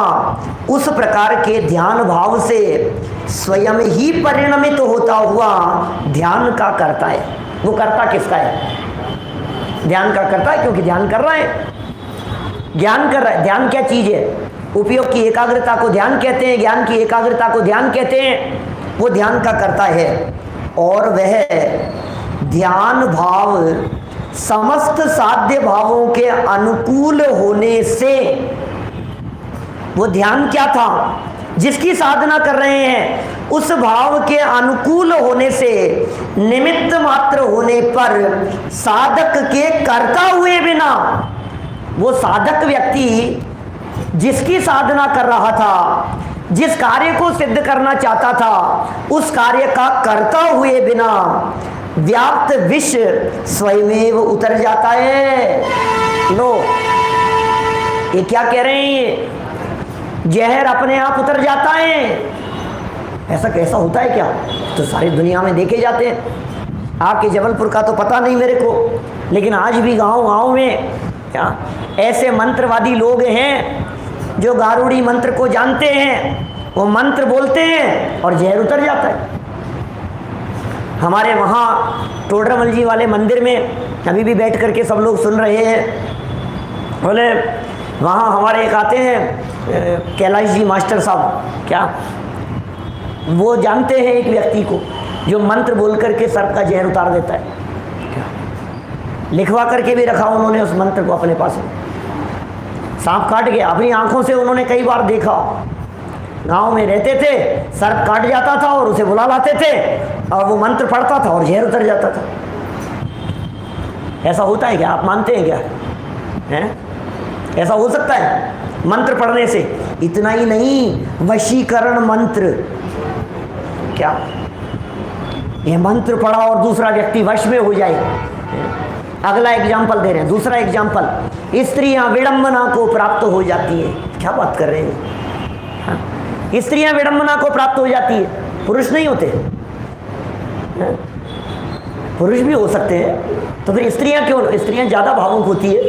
उस प्रकार के ध्यान भाव से स्वयं ही परिणमित होता हुआ ध्यान का करता है। वो करता किसका है? ध्यान का करता है, क्योंकि ध्यान कर रहा है, ज्ञान कर रहा है। ध्यान क्या चीज है? उपयोग की एकाग्रता को ध्यान कहते हैं, ज्ञान की एकाग्रता को ध्यान कहते हैं। वो ध्यान का करता है और वह ध्यान भाव समस्त साध्य भावों के अनुकूल होने से, वो ध्यान क्या था जिसकी साधना कर रहे हैं, उस भाव के अनुकूल होने से निमित्त मात्र होने पर साधक के कर्ता हुए बिना, वो साधक व्यक्ति जिसकी साधना कर रहा था, जिस कार्य को सिद्ध करना चाहता था, उस कार्य का कर्ता हुए बिना व्याप्त विष स्वयमेव उतर जाता है। लो, ये क्या कह रहे हैं? जहर अपने आप उतर जाता है। ऐसा कैसा होता है क्या? तो सारी दुनिया में देखे जाते हैं। आपके जबलपुर का तो पता नहीं मेरे को, लेकिन आज भी गांव-गांव में क्या ऐसे मंत्रवादी लोग हैं जो गारुड़ी मंत्र को जानते हैं, वो मंत्र बोलते हैं और जहर उतर जाता है। हमारे वहाँ टोडरमल जी वाले मंदिर में अभी भी बैठ करके सब लोग सुन रहे हैं। बोले वहाँ हमारे एक आते हैं कैलाश जी मास्टर साहब, क्या वो जानते हैं एक व्यक्ति को जो मंत्र बोल करके सर्प का जहर उतार देता है। क्या लिखवा करके भी रखा उन्होंने उस मंत्र को अपने पास। सांप काट गया, अपनी आंखों से उन्होंने कई बार देखा। गांव में रहते थे, सर्प काट जाता था और उसे बुला लाते थे और वो मंत्र पढ़ता था और जहर उतर जाता था। ऐसा होता है क्या? आप मानते हैं क्या? हैं? ऐसा हो सकता है मंत्र पढ़ने से? इतना ही नहीं, वशीकरण मंत्र। क्या ये मंत्र पढ़ा और दूसरा व्यक्ति वश में हो जाए? अगला एग्जाम्पल दे रहे हैं, दूसरा एग्जाम्पल, स्त्रियां विडंबना को प्राप्त हो जाती है। क्या बात कर रहे हैं? हाँ? स्त्रियां विडंबना को प्राप्त हो जाती है, पुरुष नहीं होते? हाँ? पुरुष भी हो सकते हैं, तो फिर स्त्रियां क्यों? स्त्रियां ज्यादा भावुक होती है,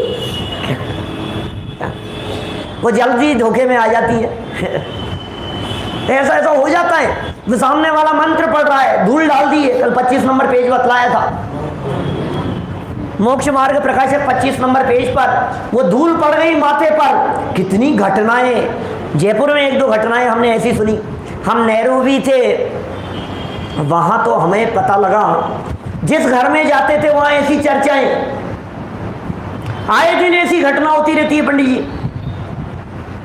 वो जल्दी धोखे में आ जाती है। ऐसा ऐसा हो जाता है। वो सामने वाला मंत्र पढ़ रहा है, धूल डाल दी है। कल 25 नंबर पेज बतलाया था, मोक्ष मार्ग प्रकाशक 25 नंबर पेज पर वो धूल पड़ गई माथे पर। कितनी घटनाएं, जयपुर में 1-2 घटनाएं हमने ऐसी सुनी। हम नैरोबी थे, वहां तो हमें पता लगा, जिस घर में जाते थे वहां ऐसी चर्चाएं, आए दिन ऐसी घटना होती रहती है। पंडित जी,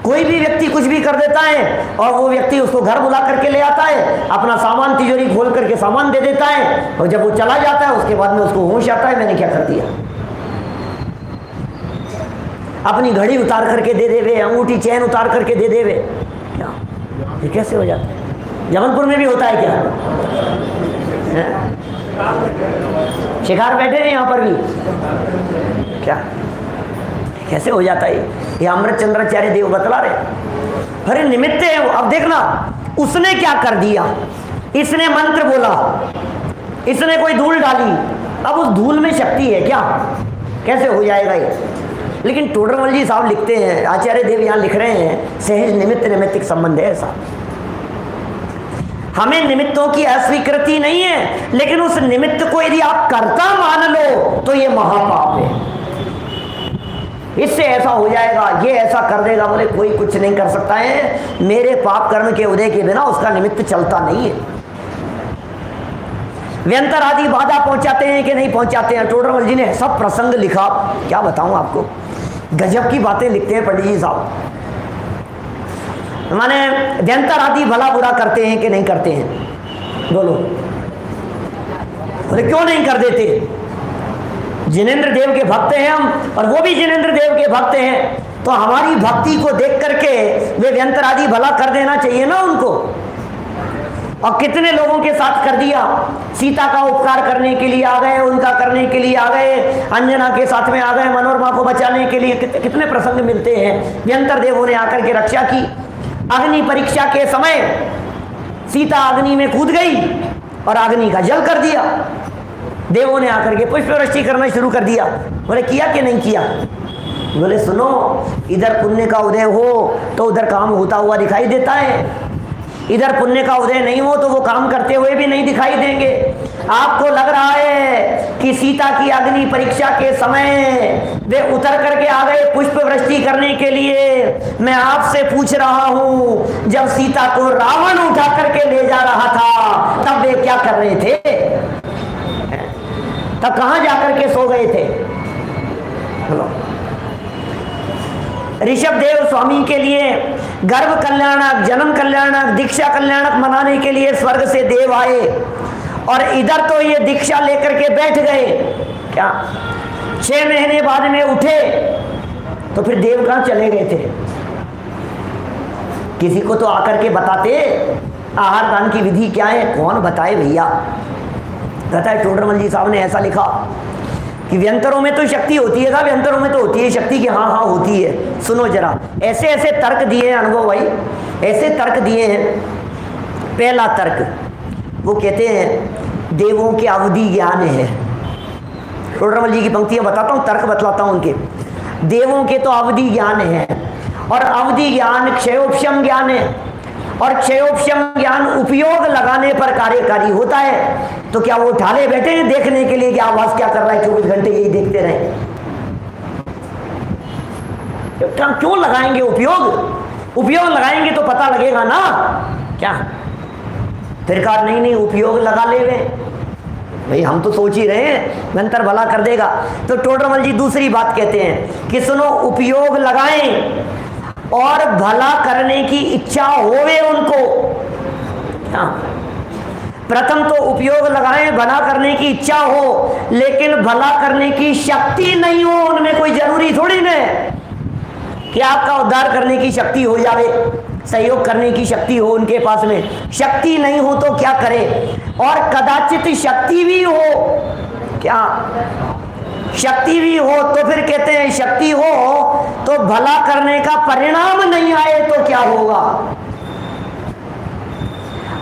कोई भी व्यक्ति कुछ भी कर देता है और वो व्यक्ति उसको घर बुला करके ले आता है, अपना सामान तिजोरी खोल करके सामान दे देता है, और जब वो चला जाता है उसके बाद में उसको होश आता है मैंने क्या कर दिया। अपनी घड़ी उतार करके दे देवे, अंगूठी चैन उतार करके दे देवे। क्या ये कैसे हो जाता है? जबलपुर में भी होता है क्या? शिकार बैठे हैं यहाँ पर भी। क्या कैसे हो जाता है? ये अमृत चंद्राचार्य देव बतला रहे। अरे निमित्त है वो। अब देखना उसने क्या कर दिया, इसने मंत्र बोला, इसने कोई धूल डाली, अब उस धूल में शक्ति है क्या? कैसे हो जाएगा ये? लेकिन टोडरमल जी साहब लिखते हैं, आचार्य देव यहाँ लिख रहे हैं, सहज निमित्त नैमित्तिक संबंध है ऐसा। हमें निमित्तों की अस्वीकृति नहीं है, लेकिन उस निमित्त को यदि आप कर्ता मान लो तो ये महापाप है। इससे ऐसा हो जाएगा, ये ऐसा कर देगा, बोले कोई कुछ नहीं कर सकता है, मेरे पाप कर्म के उदय के बिना उसका निमित्त चलता नहीं है। व्यंतर आदि बाधा पहुंचाते हैं कि नहीं पहुंचाते हैं? टोडरमल जी ने सब प्रसंग लिखा, क्या बताऊं आपको, गजब की बातें लिखते हैं पंडित जी साहब। माने व्यंतर आदि भला बुरा करते हैं कि नहीं करते हैं? बोलो, बोले क्यों नहीं कर देते? जिनेंद्र देव के भक्त हैं हम, और वो भी जिनेंद्र देव के भक्त हैं, तो हमारी भक्ति को देख करके वे व्यंतर आदि भला कर देना चाहिए ना उनको। और कितने लोगों के साथ कर दिया। सीता का उपकार करने के लिए आ गए, उनका करने के लिए आ गए, अंजना के साथ में आ गए, मनोरमा को बचाने के लिए। कितने प्रसंग मिलते हैं। व्यंतर देवों ने आकर के रक्षा की। अग्नि परीक्षा के समय सीता अग्नि में कूद गई और अग्नि का जल कर दिया। देवों ने आकर के पुष्पवृष्टि करना शुरू कर दिया। बोले किया कि नहीं किया? बोले सुनो, इधर पुण्य का उदय हो तो उधर काम होता हुआ दिखाई देता है, इधर पुण्य का उदय नहीं हो तो वो काम करते हुए भी नहीं दिखाई देंगे। आपको लग रहा है कि सीता की अग्नि परीक्षा के समय वे उतर करके आ गए पुष्प वृष्टि करने के लिए। मैं आपसे पूछ रहा हूं, जब सीता को रावण उठा करके ले जा रहा था तब वे क्या कर रहे थे? तब कहां जाकर के सो गए थे? ऋषभ देव स्वामी के लिए गर्भ कल्याणक, जन्म कल्याणक, दीक्षा कल्याणक मनाने के लिए स्वर्ग से देव आए, और इधर तो ये दीक्षा लेकर के बैठ गए। क्या 6 महीने बाद में उठे तो फिर देव कहां चले गए थे? किसी को तो आकर के बताते आहार दान की विधि क्या है। कौन बताए भैया? कहता है टोडरमल जी साहब ने ऐसा लिखा कि व्यंतरों में तो शक्ति होती है। व्यंतरों में तो होती है शक्ति की, हाँ हाँ होती है। सुनो जरा, ऐसे ऐसे तर्क दिए हैं अनुभव भाई, ऐसे तर्क दिए हैं। पहला तर्क, वो कहते हैं देवों के अवधि ज्ञान है। टोडरमल जी की पंक्तियां बताता हूँ, तर्क बतलाता हूँ उनके। देवों के तो अवधि ज्ञान है, और अवधि ज्ञान क्षयोपशम ज्ञान है, और क्षयोपशम ज्ञान उपयोग लगाने पर कार्यकारी होता है। तो क्या वो ठाले बैठे हैं देखने के लिए कि आवाज क्या कर रहा है, 24 घंटे यही देखते रहे? क्यों लगाएंगे उपयोग? उपयोग लगाएंगे तो पता लगेगा ना। क्या फिर कहा नहीं नहीं उपयोग लगा ले गए, भाई हम तो सोच ही रहे हैं मंत्र भला कर देगा। तो टोडरमल जी दूसरी बात कहते हैं कि सुनो, उपयोग लगाएं और भला करने की इच्छा होवे उनको। हाँ, प्रथम तो उपयोग लगाएं, भला करने की इच्छा हो, लेकिन भला करने की शक्ति नहीं हो उनमें। कोई जरूरी थोड़ी न कि आपका उद्धार करने की शक्ति हो जावे, सहयोग करने की शक्ति हो उनके पास में। शक्ति नहीं हो तो क्या करे, और कदाचित शक्ति भी हो, क्या शक्ति भी हो तो फिर कहते हैं शक्ति हो तो भला करने का परिणाम नहीं आए तो क्या होगा।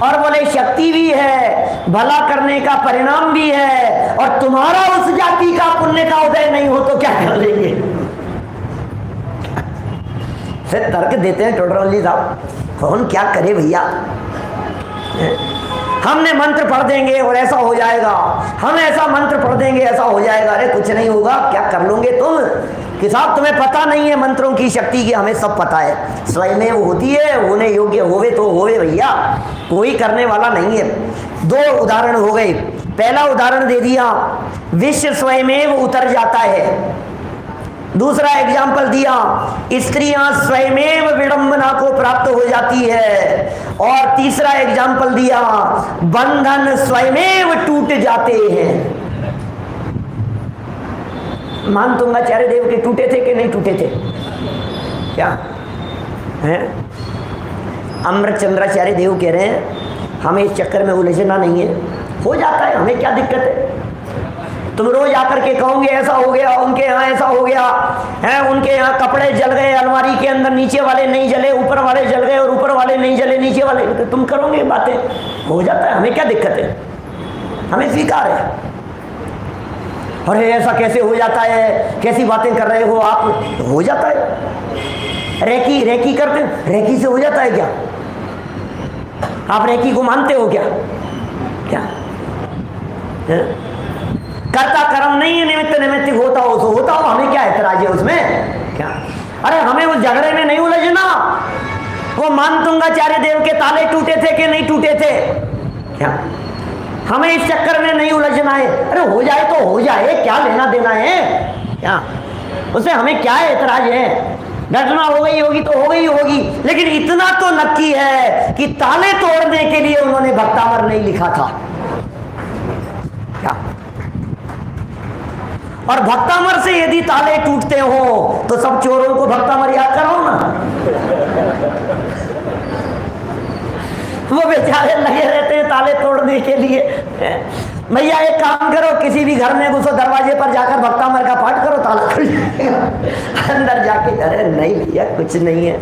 और बोले शक्ति भी है, भला करने का परिणाम भी है, और तुम्हारा उस जाति का पुण्य का उदय नहीं हो तो क्या कर लेंगे। फिर तर्क देते हैं टोडरमल जी साहब, कौन क्या करे भैया। हमने मंत्र पढ़ देंगे और ऐसा हो जाएगा, हम ऐसा मंत्र पढ़ देंगे ऐसा हो जाएगा। अरे कुछ नहीं होगा, क्या कर लोगे तुम कि साहब तुम्हें पता नहीं है मंत्रों की शक्ति की। हमें सब पता है, स्वयं में वो होती है, होने योग्य होवे तो होवे भैया, कोई करने वाला नहीं है। दो उदाहरण हो गए। पहला उदाहरण दे दिया, विश्व स्वयमेव उतर जाता है। दूसरा एग्जाम्पल दिया, स्त्रियां स्वयमेव विडंबना को प्राप्त हो जाती है। और तीसरा एग्जाम्पल दिया, बंधन स्वयमेव टूट जाते हैं। मान तुंगाचार्य देव के टूटे थे कि नहीं टूटे थे? क्या है? अमृतचंद्राचार्य देव कह रहे हैं हमें इस चक्कर में उलझना नहीं है, हो जाता है, हमें क्या दिक्कत है। तुम रोज आकर के कहोगे ऐसा हो गया, उनके यहाँ ऐसा हो गया है, उनके यहाँ कपड़े जल गए अलमारी के अंदर, नीचे वाले नहीं जले, ऊपर वाले जल गए, और ऊपर वाले नहीं जले, नीचे वाले। तो तुम करोगे बातें, हो जाता है, हमें क्या दिक्कत है, हमें स्वीकार है। अरे ऐसा कैसे हो जाता है, कैसी बातें कर रहे हो आप, हो जाता है। रेकी करते, रेकी से हो जाता है क्या? आप रेकी को मानते हो क्या? क्या है? कर्ता कर्म नहीं है, निमित्त निमित्तिक होता हो तो होता हो, हमें क्या ऐतराज है उसमें? क्या अरे हमें उस झगड़े में नहीं उलझना। वो मानतुंगाचार्य देव के ताले टूटे थे कि नहीं टूटे थे, क्या हमें इस चक्कर में नहीं उलझना है। अरे हो जाए तो हो जाए, क्या लेना देना है, क्या उसमें हमें क्या ऐतराज है। घटना हो गई होगी तो हो गई होगी, लेकिन इतना तो नक्की है कि ताले तोड़ने के लिए उन्होंने भक्तामर नहीं लिखा था। क्या और भक्तामर से यदि ताले टूटते हो तो सब चोरों को भक्तामर याद कराओ ना। वो बेचारे लगे रहते हैं ताले तोड़ने के लिए। भैया एक काम करो, किसी भी घर में घुसो, दरवाजे पर जाकर भक्तामर का पाठ करो, ताला खुल जाएगा। अंदर जाके अरे नहीं भैया कुछ नहीं है।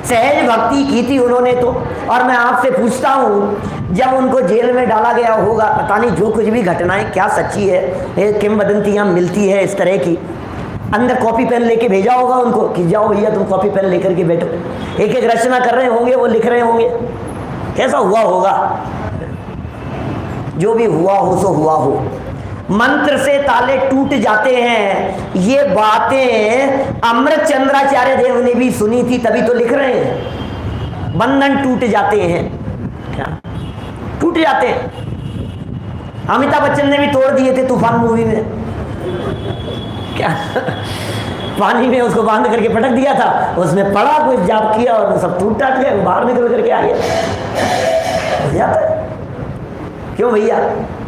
सहज भक्ति की थी उन्होंने तो। और मैं आपसे पूछता हूँ, जब उनको जेल में डाला गया होगा, पता नहीं जो कुछ भी घटनाएं क्या सच्ची है, किंवदंतियां मिलती है इस तरह की, अंदर कॉपी पेन लेके भेजा होगा उनको कि जाओ भैया तुम कॉपी पेन लेकर के बैठो, एक एक रचना कर रहे होंगे, वो लिख रहे होंगे। कैसा हुआ होगा? जो भी हुआ हो सो हुआ हो। मंत्र से ताले टूट जाते हैं, ये बातें अमृतचंद्राचार्य देव ने भी सुनी थी, तभी तो लिख रहे हैं। बंधन टूट जाते हैं, क्या टूट जाते हैं। अमिताभ बच्चन ने भी तोड़ दिए थे तूफान मूवी में, क्या पानी में उसको बांध करके पटक दिया था, उसमें पड़ा, कुछ जाप किया और सब टूट टाट गया, बाहर निकल करके आ गया। हो जाता है। क्यों भैया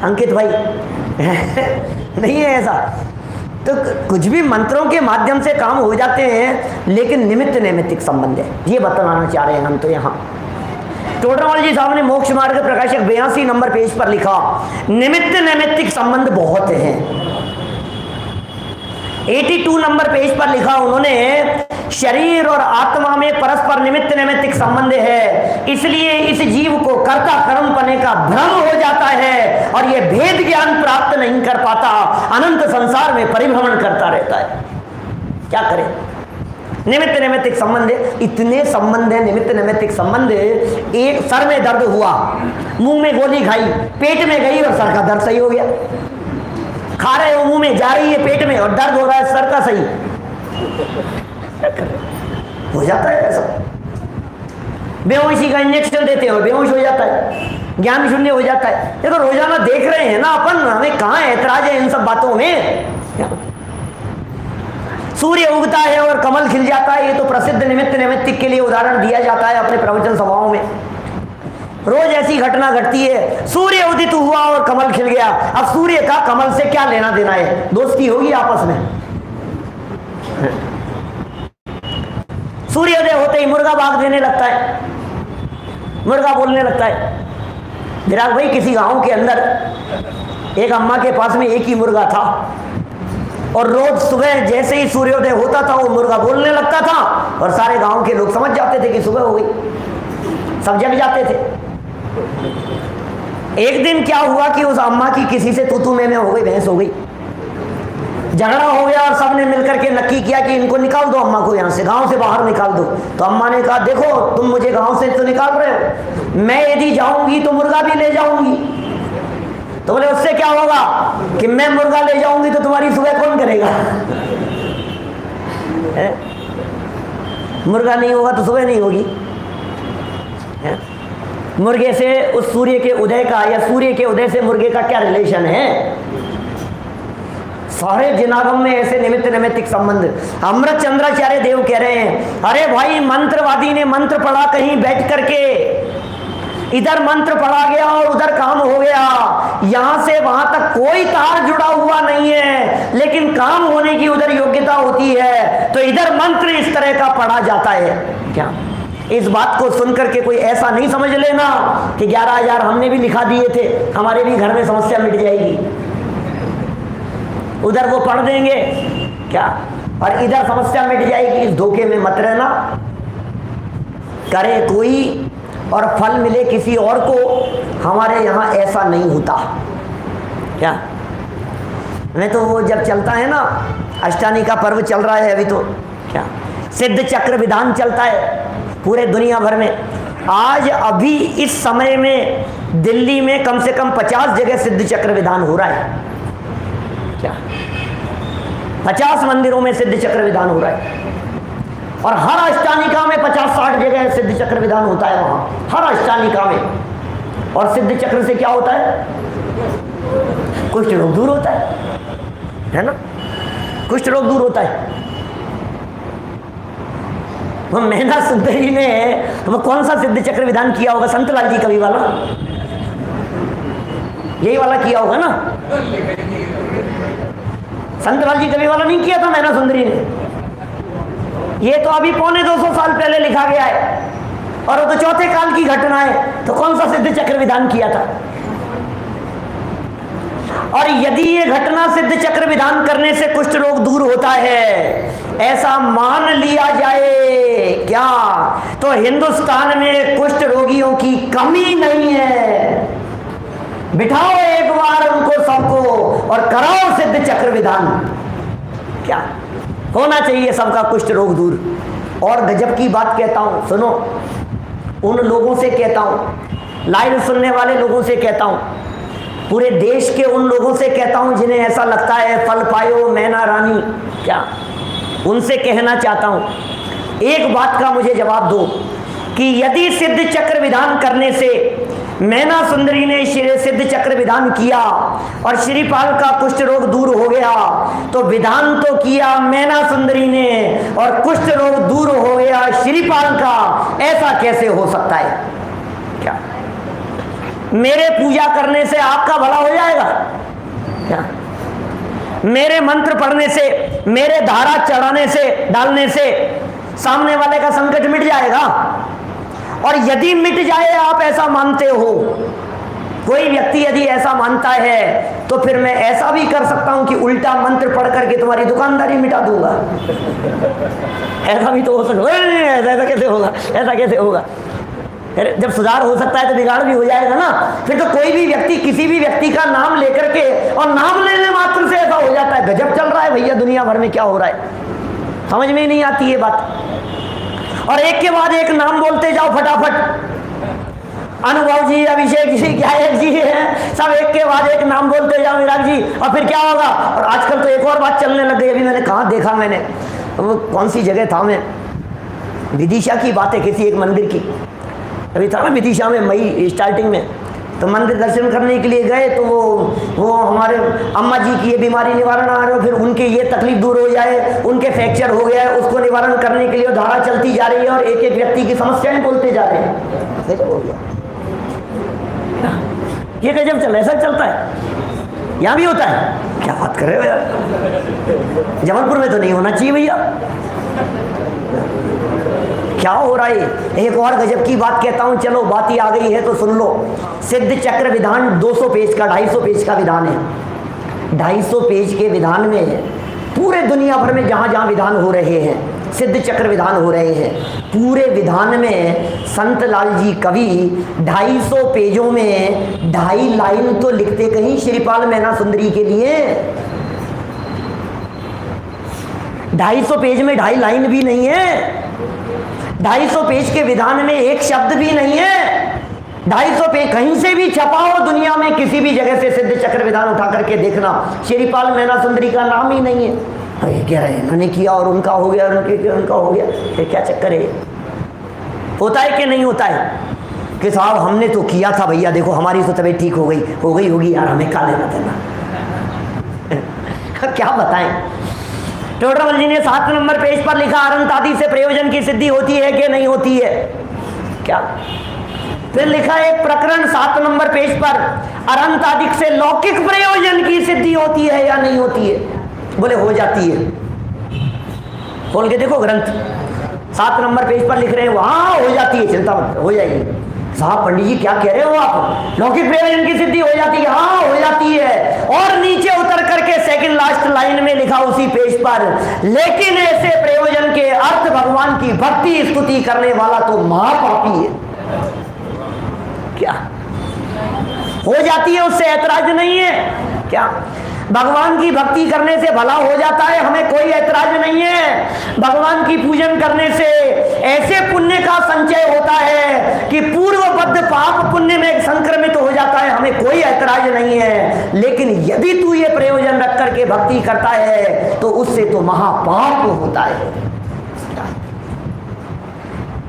अंकित भाई? नहीं है ऐसा। तो कुछ भी मंत्रों के माध्यम से काम हो जाते हैं, लेकिन निमित्त नैमित्तिक संबंध है, ये बताना चाह रहे हैं हम तो यहाँ। टोडरमल जी साहब ने मोक्ष मार्ग प्रकाशक 82 नंबर पेज पर लिखा, निमित्त नैमित्तिक संबंध बहुत हैं। 82 नंबर पेज पर लिखा उन्होंने, शरीर और आत्मा में परस्पर निमित्त नैमित्तिक संबंध है, इसलिए इस जीव को कर्ता कर्म पने का भ्रम हो जाता है और यह भेद ज्ञान प्राप्त नहीं कर पाता, अनंत संसार में परिभ्रमण करता रहता है। क्या करे? निमित्त नैमित्तिक संबंध, इतने संबंध है निमित्त नैमित्तिक संबंध। एक सर में दर्द हुआ, मुंह में गोली खाई, पेट में गई और सर का दर्द सही हो गया। खा रहे हो, मुंह में जा रही है, पेट में, और दर्द हो रहा है सर का सही हो जाता है। ऐसा बेहोशी का इंजेक्शन देते हो, बेहोश हो जाता है। ज्ञान शून्य हो जाता है। ये तो रोजाना देख रहे हैं ना अपन, हमें कहाँ ऐतराज है इन सब बातों में। सूर्य उगता है और कमल खिल जाता है, ये तो प्रसिद्ध निमित्त नैमित्तिक के लिए उदाहरण दिया जाता है अपने प्रवचन सभाओं में। रोज ऐसी घटना घटती है, सूर्य उदित हुआ और कमल खिल गया। अब सूर्य का कमल से क्या लेना देना है? दोस्ती होगी आपस में। सूर्योदय होते ही मुर्गा भाग देने लगता है, मुर्गा बोलने लगता है। विराग भाई, किसी गांव के अंदर एक अम्मा के पास में एक ही मुर्गा था, और रोज सुबह जैसे ही सूर्योदय होता था वो मुर्गा बोलने लगता था, और सारे गांव के लोग समझ जाते थे कि सुबह हो गई, सब जग जाते थे। एक दिन क्या हुआ कि उस अम्मा की किसी से तू में हो गई, बहस हो गई, झगड़ा हो गया, और सबने मिलकर के नक्की किया कि इनको निकाल दो, अम्मा को यहाँ से, गांव से बाहर निकाल दो। तो अम्मा ने कहा, देखो तुम मुझे गांव से तो निकाल रहे हो, मैं यदि जाऊंगी तो मुर्गा भी ले जाऊंगी। तो बोले उससे क्या होगा कि मैं मुर्गा ले जाऊंगी तो तुम्हारी सुबह कौन करेगा? मुर्गा नहीं होगा तो सुबह नहीं होगी। मुर्गे से उस सूर्य के उदय का, या सूर्य के उदय से मुर्गे का क्या रिलेशन है? सारे जिनागम में ऐसे निमित्त नैमित्तिक संबंध। अमृत चंद्राचार्य देव कह रहे हैं, अरे भाई मंत्रवादी ने मंत्र पढ़ा कहीं बैठ करके, इधर मंत्र पढ़ा गया और उधर काम हो गया, यहां से वहां तक कोई तार जुड़ा हुआ नहीं है, लेकिन काम होने की उधर योग्यता होती है, तो इधर मंत्र इस तरह का पढ़ा जाता है क्या? इस बात को सुनकर के कोई ऐसा नहीं समझ लेना कि 11,000 हमने भी लिखा दिए थे, हमारे भी घर में समस्या मिट जाएगी। उधर वो पढ़ देंगे क्या और इधर समस्या मिट जाएगी, इस धोखे में मत रहना। करे कोई और फल मिले किसी और को, हमारे यहाँ ऐसा नहीं होता क्या? नहीं तो वो जब चलता है ना, अष्टानी का पर्व चल रहा है अभी, तो क्या सिद्ध चक्र विधान चलता है पूरे दुनिया भर में। आज अभी इस समय में दिल्ली में कम से कम 50 जगह सिद्ध चक्र विधान हो रहा है क्या? 50 मंदिरों में सिद्ध चक्र विधान हो रहा है, और हर अष्टानिका में 50-60 जगह सिद्ध चक्र विधान होता है वहां, हर अष्टानिका में। और सिद्ध चक्र से क्या होता है? कुष्ठ रोग दूर होता है ना? कुष्ठ रोग दूर होता है। वो मैना सुंदरी ने तो कौन सा सिद्ध चक्र विधान किया होगा? संत लाल जी कवि वाला, यही वाला किया होगा ना? संत लाल जी कवि वाला नहीं किया था मैना सुंदरी ने। ये तो अभी 250 साल पहले लिखा गया है, और वो तो चौथे काल की घटना है, तो कौन सा सिद्ध चक्र विधान किया था? और यदि ये घटना सिद्ध चक्र विधान करने से कुष्ठ रोग दूर होता है, ऐसा मान लिया जाए क्या, तो हिंदुस्तान में कुष्ठ रोगियों की कमी नहीं है। बिठाओ एक बार उनको सबको और कराओ सिद्ध चक्र विधान। क्या होना चाहिए सबका कुष्ठ रोग दूर। और गजब की बात कहता हूं, सुनो, उन लोगों से कहता हूं, लाइव सुनने वाले लोगों से कहता हूं, पूरे देश के उन लोगों से कहता हूं जिन्हें ऐसा लगता है फल पायो मैना रानी, क्या उनसे कहना चाहता हूं, एक बात का मुझे जवाब दो कि यदि सिद्ध चक्र विधान करने से मैना सुंदरी ने सिद्ध चक्र विधान किया और श्रीपाल का कुष्ठ रोग दूर हो गया, तो विधान तो किया मैना सुंदरी ने और कुष्ठ रोग दूर हो गया श्रीपाल का, ऐसा कैसे हो सकता है? क्या मेरे पूजा करने से आपका भला हो जाएगा क्या? मेरे मंत्र पढ़ने से, मेरे धारा चढ़ाने से, डालने से सामने वाले का संकट मिट जाएगा? और यदि मिट जाए, आप ऐसा मानते हो, कोई व्यक्ति यदि ऐसा मानता है, तो फिर मैं ऐसा भी कर सकता हूं कि उल्टा मंत्र पढ़ करके तुम्हारी दुकानदारी मिटा दूंगा। ऐसा भी तो हो सकता है। ऐसा कैसे होगा? ऐसा कैसे होगा? जब सुधार हो सकता है तो बिगाड़ भी हो जाएगा ना। फिर तो कोई भी व्यक्ति किसी भी व्यक्ति का नाम लेकर के, और नाम लेने मात्र से ऐसा हो जाता है। गजब चल रहा है भैया दुनिया भर में, क्या हो रहा है समझ में ही नहीं आती ये बात। और एक के बाद एक नाम बोलते जाओ फटाफट, अनुभव जी, अभिषेक जी, गायक जी हैं, सब एक के बाद एक नाम बोलते जाओ विराट जी, और फिर क्या होगा? और आजकल तो एक और बात चलने लग गई, अभी मैंने कहाँ देखा, मैंने वो कौन सी जगह था, मैं विदिशा की बात है, किसी एक मंदिर की, अभी था ना विदिशा में मई स्टार्टिंग में, तो मंदिर दर्शन करने के लिए गए तो वो हमारे अम्मा जी की ये बीमारी निवारण आ रहे हो, फिर उनके ये तकलीफ दूर हो जाए, उनके फ्रैक्चर हो गया है, उसको निवारण करने के लिए धारा चलती जा रही है और एक एक व्यक्ति की समस्याएं बोलते जा रहे हैं। गजब हो गया, ये गजब चल ऐसा चलता है, यहाँ भी होता है। क्या बात कर रहे हो यार, जबलपुर में तो नहीं होना चाहिए भैया, क्या हो रहा है। एक और गजब की बात कहता हूं, चलो बात ही आ गई है तो सुन लो। सिद्ध चक्र विधान 200 पेज का 250 पेज का विधान है। 250 पेज के विधान में पूरे दुनिया भर में जहां जहां विधान हो रहे हैं, सिद्ध चक्र विधान हो रहे हैं, पूरे विधान में संत लाल जी कवि 250 पेजों में 2.5 लाइन तो लिखते कहीं श्रीपाल मैना सुंदरी के लिए। 250 पेज में 2.5 लाइन भी नहीं है, 250 पेज के विधान में एक शब्द भी नहीं है। 250 पेज कहीं से भी छपा हो दुनिया में किसी भी जगह से सिद्ध चक्र विधान उठा करके देखना, श्रीपाल मैना सुंदरी का नाम ही नहीं है। अरे कह रहे हैं इन्होंने किया और उनका हो गया, उनका हो गया, ये क्या चक्कर है। होता है कि नहीं होता है कि साहब हमने तो किया था भैया, देखो हमारी तो तबीयत ठीक हो गई होगी यार, हमें क्या लेना देना। क्या बताएं। टोडरमल जी ने 7 नंबर पेज पर लिखा, अनंत आदि से प्रयोजन की सिद्धि होती है कि नहीं होती है। क्या फिर लिखा एक प्रकरण 7 नंबर पेज पर, अनंत आदि से लौकिक प्रयोजन की सिद्धि होती है या नहीं होती है। बोले हो जाती है। खोल के देखो ग्रंथ, 7 नंबर पेज पर लिख रहे हैं, वहां हो जाती है, चिंता मत हो जाएगी। साहब पंडित जी क्या कह रहे हो आप, लौकिक प्रयोजन की सिद्धि हो जाती है। हाँ हो जाती है। और नीचे उतर करके सेकंड लास्ट लाइन में लिखा उसी पेज पर, लेकिन ऐसे प्रयोजन के अर्थ भगवान की भक्ति स्तुति करने वाला तो महापापी है। क्या हो जाती है, उससे ऐतराज नहीं है। क्या भगवान की भक्ति करने से भला हो जाता है, हमें कोई ऐतराज नहीं है। भगवान की पूजन करने से ऐसे पुण्य का संचय होता है कि पूर्वबद्ध पाप पुण्य में संक्रमित हो जाता है, हमें कोई ऐतराज नहीं है। लेकिन यदि तू ये प्रयोजन रख करके भक्ति करता है तो उससे तो महापाप होता है।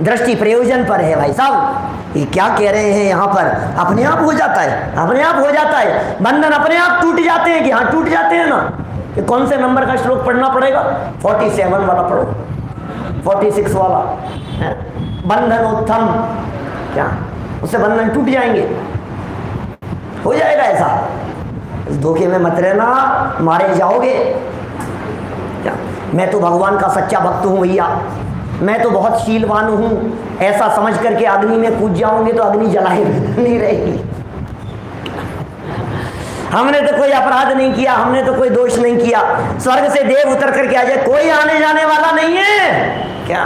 दृष्टि प्रयोजन पर है भाई साहब। ये क्या कह रहे हैं यहाँ पर, अपने आप हो जाता है, अपने आप हो जाता है, बंधन अपने आप टूट जाते हैं कि हाँ टूट जाते हैं ना। कि कौन से नंबर का श्लोक पढ़ना पड़ेगा, 47 वाला पढ़ो, 46 वाला है? बंधन उत्तम, क्या उससे बंधन टूट जाएंगे, हो जाएगा ऐसा। इस धोखे में मत रहना, मारे जाओगे। क्या मैं तो भगवान का सच्चा भक्त हूं भैया, मैं तो बहुत शीलवान हूं, ऐसा समझ करके अग्नि में कूद जाओगे तो अग्नि जलाए नहीं रहेगी। हमने तो कोई अपराध नहीं किया, हमने तो कोई दोष नहीं किया, स्वर्ग से देव उतर करके आ जाए, कोई आने जाने वाला नहीं है। क्या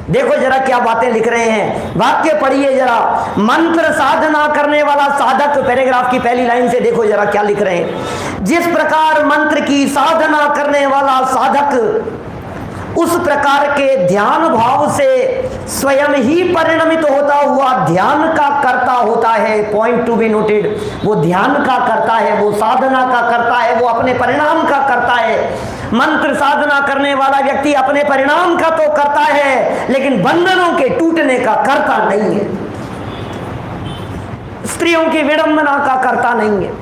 देखो जरा क्या बातें लिख रहे हैं, वाक्य पढ़िए जरा। मंत्र साधना करने वाला साधक, पैराग्राफ की पहली लाइन से देखो जरा क्या लिख रहे हैं। जिस प्रकार मंत्र की साधना करने वाला साधक उस प्रकार के ध्यान भाव से स्वयं ही परिणमित होता हुआ ध्यान का कर्ता होता है। पॉइंट टू बी नोटेड, वो ध्यान का करता है, वो साधना का करता है, वो अपने परिणाम का करता है। मंत्र साधना करने वाला व्यक्ति अपने परिणाम का तो करता है, लेकिन बंधनों के टूटने का करता नहीं है, स्त्रियों की विडंबना का करता नहीं है।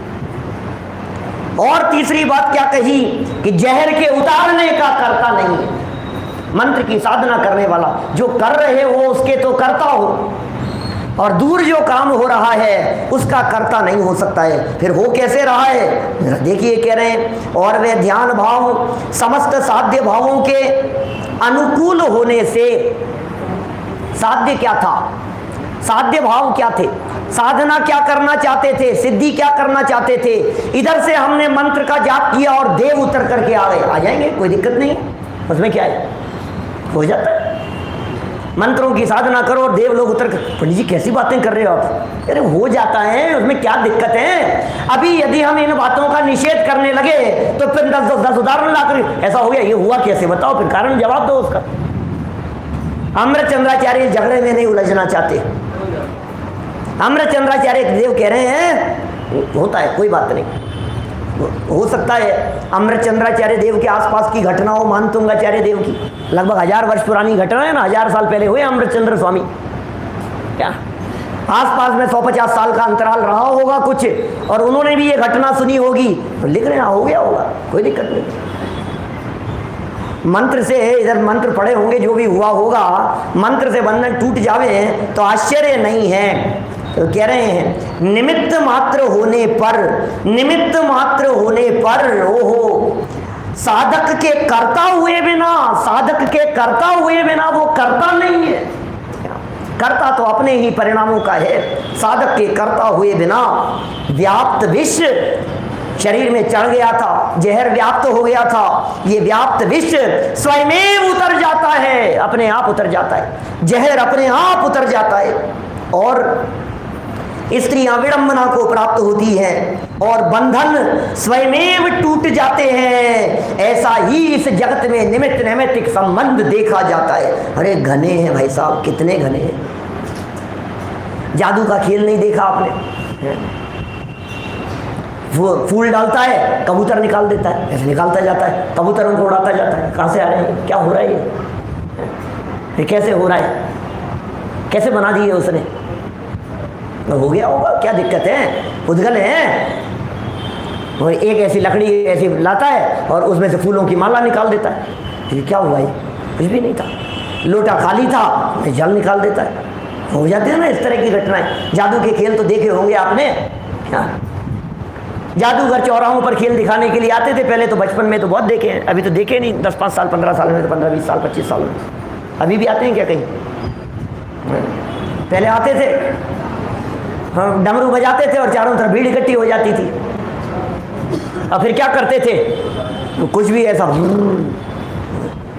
और तीसरी बात क्या कही कि जहर के उतारने का करता नहीं है। मंत्र की साधना करने वाला जो कर रहे हो उसके तो करता हो, और दूर जो काम हो रहा है उसका कर्ता नहीं हो सकता है। फिर हो कैसे रहा है, देखिए कह रहे हैं, और वे ध्यान भाव समस्त साध्य भावों के अनुकूल होने से, साध्य क्या था, साध्य भाव क्या थे, साधना क्या करना चाहते थे, सिद्धि क्या करना चाहते थे। इधर से हमने मंत्र का जाप किया और देव उतर करके आ गए, आ जाएंगे, कोई दिक्कत नहीं, उसमें क्या है, हो जाता है। मंत्रों की साधना करो और देव लोग उतर कर, पंडित जी कैसी बातें कर रहे हो आप, अरे हो जाता है, उसमें क्या दिक्कत है। अभी यदि हम इन बातों का निषेध करने लगे तो फिर 10 उदाहरण ला कर ऐसा हो गया, ये हुआ कैसे बताओ, फिर कारण जवाब दो उसका। अमृतचंद्राचार्य झगड़े में नहीं उलझना चाहते। अमृतचंद्राचार्य देव कह रहे हैं होता है, कोई बात नहीं, हो सकता है अमृतचंद्राचार्य देव के आसपास की घटना हो, मानतुंगाचार्य देव की लगभग 1000 वर्ष पुरानी घटना है ना, 1000 साल पहले हुए अमृतचंद्र स्वामी। क्या आसपास में 150 साल का अंतराल रहा होगा कुछ, और उन्होंने भी ये घटना सुनी होगी, तो लिख रहे हैं, हो गया होगा, कोई दिक्कत नहीं। मंत्र से इधर मंत्र पढ़े होंगे, जो भी हुआ होगा, मंत्र से बंधन टूट जावे तो आश्चर्य नहीं है। तो कह रहे हैं निमित्त मात्र होने पर, निमित्त मात्र होने पर ओहो, साधक के करता हुए बिना, साधक के करता हुए बिना वो करता नहीं है। करता तो अपने ही परिणामों का है, साधक के करता हुए बिना व्याप्त विष शरीर में चढ़ गया था, जहर व्याप्त हो गया था, ये व्याप्त विष स्वयं उतर जाता है, अपने आप उतर जाता है, जहर अपने आप उतर जाता है, और स्त्रियां विडंबना को प्राप्त होती हैं और बंधन स्वयं टूट जाते हैं। ऐसा ही इस जगत में निमित्त नैमित्तिक संबंध देखा जाता है। अरे घने हैं भाई साहब, कितने घने हैं। जादू का खेल नहीं देखा आपने? वो फूल डालता है, कबूतर निकाल देता है, ऐसे निकालता जाता है, कबूतर उनको उड़ाता जाता है। कहाँ से आ रहे हैं, क्या हो रहा है ये कैसे हो रहा है, कैसे बना दिए उसने? तो हो गया होगा, क्या दिक्कत है, उद्गल है। वो एक ऐसी लकड़ी ऐसी लाता है और उसमें से फूलों की माला निकाल देता है। ये क्या हुआ, ये कुछ भी नहीं था, लोटा खाली था, जल निकाल देता है। हो जाती है ना इस तरह की घटनाएं। जादू के खेल तो देखे होंगे आपने, क्या जादूगर चौराहों पर खेल दिखाने के लिए आते थे पहले, तो बचपन में तो बहुत देखे हैं, अभी तो देखे नहीं, 10-5 साल 15 साल में, तो 15-20 साल 25 साल में अभी भी आते हैं क्या कहीं? पहले आते थे, हम डमरू बजाते थे और चारों तरफ भीड़ इकट्ठी हो जाती थी, और फिर क्या करते थे, तो कुछ भी ऐसा,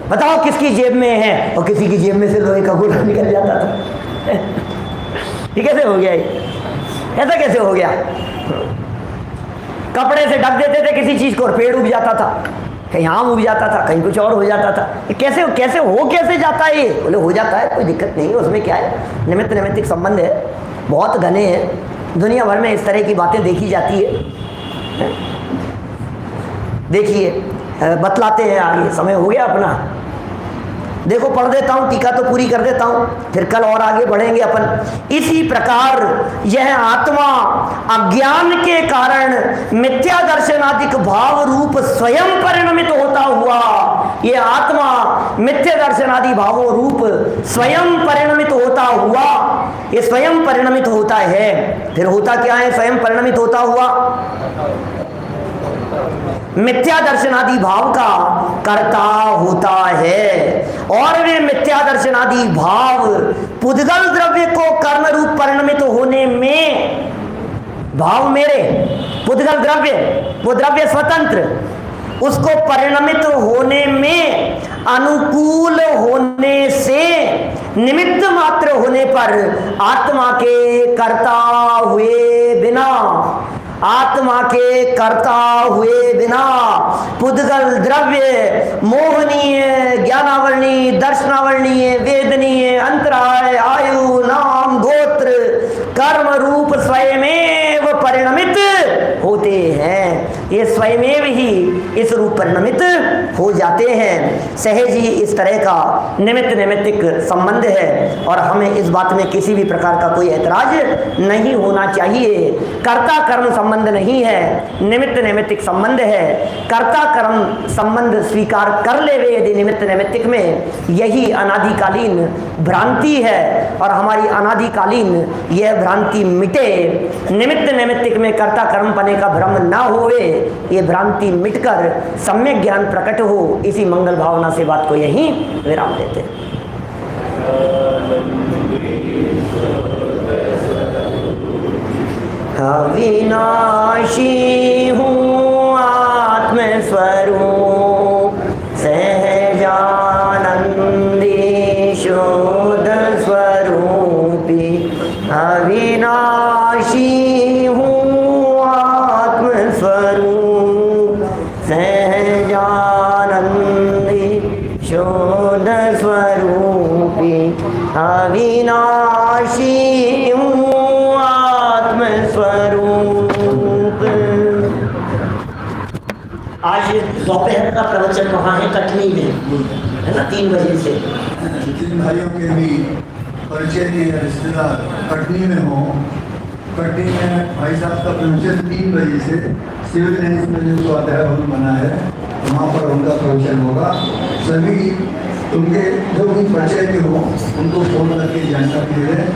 बताओ किसकी जेब में है, और किसी की जेब में से लोहे का गोला निकल जाता था। ये कैसे हो गया, ऐसा कैसे हो गया? कपड़े से ढक देते थे किसी चीज को और पेड़ उग जाता था, कहीं आम उग जाता था, कहीं कुछ और हो जाता था। कैसे कैसे हो कैसे जाता है ये? बोले हो जाता है, कोई दिक्कत नहीं है, उसमें क्या है, निमित्त नैमित्तिक संबंध है, बहुत घने हैं। दुनिया भर में इस तरह की बातें देखी जाती है। देखिए बतलाते हैं आगे, समय हो गया अपना, देखो पढ़ देता हूँ, टीका तो पूरी कर देता हूँ, फिर कल और आगे बढ़ेंगे अपन। इसी प्रकार यह आत्मा अज्ञान के कारण मिथ्या दर्शनादिक भाव रूप स्वयं परिणमित होता हुआ, यह आत्मा मिथ्या दर्शनादि भावों रूप स्वयं परिणमित होता हुआ, ये स्वयं परिणमित होता है। फिर होता क्या है स्वयं परिणमित होता हुआ? मिथ्या दर्शनादि भाव का कर्ता होता है, और वे मिथ्या दर्शनादि भाव पुद्गल द्रव्य को कर्म रूप परिणमित होने में, भाव मेरे, पुद्गल द्रव्य, वो द्रव्य स्वतंत्र, उसको परिणमित होने में अनुकूल होने से निमित्त मात्र होने पर आत्मा के कर्ता हुए बिना, आत्मा के कर्ता हुए बिना पुद्गल द्रव्य मोहनीय, ज्ञानावरणीय, दर्शनावरणीय, वेदनीय, अंतराय, आयु, नाम, गोत्र, कर्म रूप स्वयमेव परिणमित होते हैं। ये स्वयमेव ही इस रूप परिणमित हो जाते हैं। सहज ही इस तरह का निमित्त नैमित्तिक संबंध है, और हमें इस बात में किसी भी प्रकार का कोई ऐतराज नहीं होना चाहिए। कर्ता कर्म संबंध नहीं है, निमित्त नैमित्तिक संबंध है। कर्ता कर्म संबंध स्वीकार कर ले वे यदि निमित्त नैमित्तिक में, यही अनादिकालीन भ्रांति है, और हमारी अनादिकालीन यह भ्रांति मिटे, निमित्त नैमित्तिक में कर्ता कर्म पने का भ्रम ना होवे, ये भ्रांति मिटकर सम्यक ज्ञान प्रकट हो, इसी मंगल भावना से बात को यहीं विराम देते हैं। अविनाशी हूँ आत्मस्वरूप, सहजानंदी शुद्ध स्वरूपी, अविनाशी हूँ आत्मस्वरूप, सहजानंदी शुद्ध स्वरूपी, अविनाशी हूँ आत्मस्वरूप। आज दोपहर का प्रवचन वहाँ है कटनी में, है ना, 3 बजे से। जिन भाइयों के भी परिचय के रिश्तेदार कटनी में हो, कटनी में भाई साहब का प्रवचन 3 बजे से सिविल लाइन्स में जो स्वाध्याय भवन बना है वहाँ पर उनका प्रवचन होगा। सभी उनके जो भी परिचय के हो उनको फोन करके जानकारी दे दें।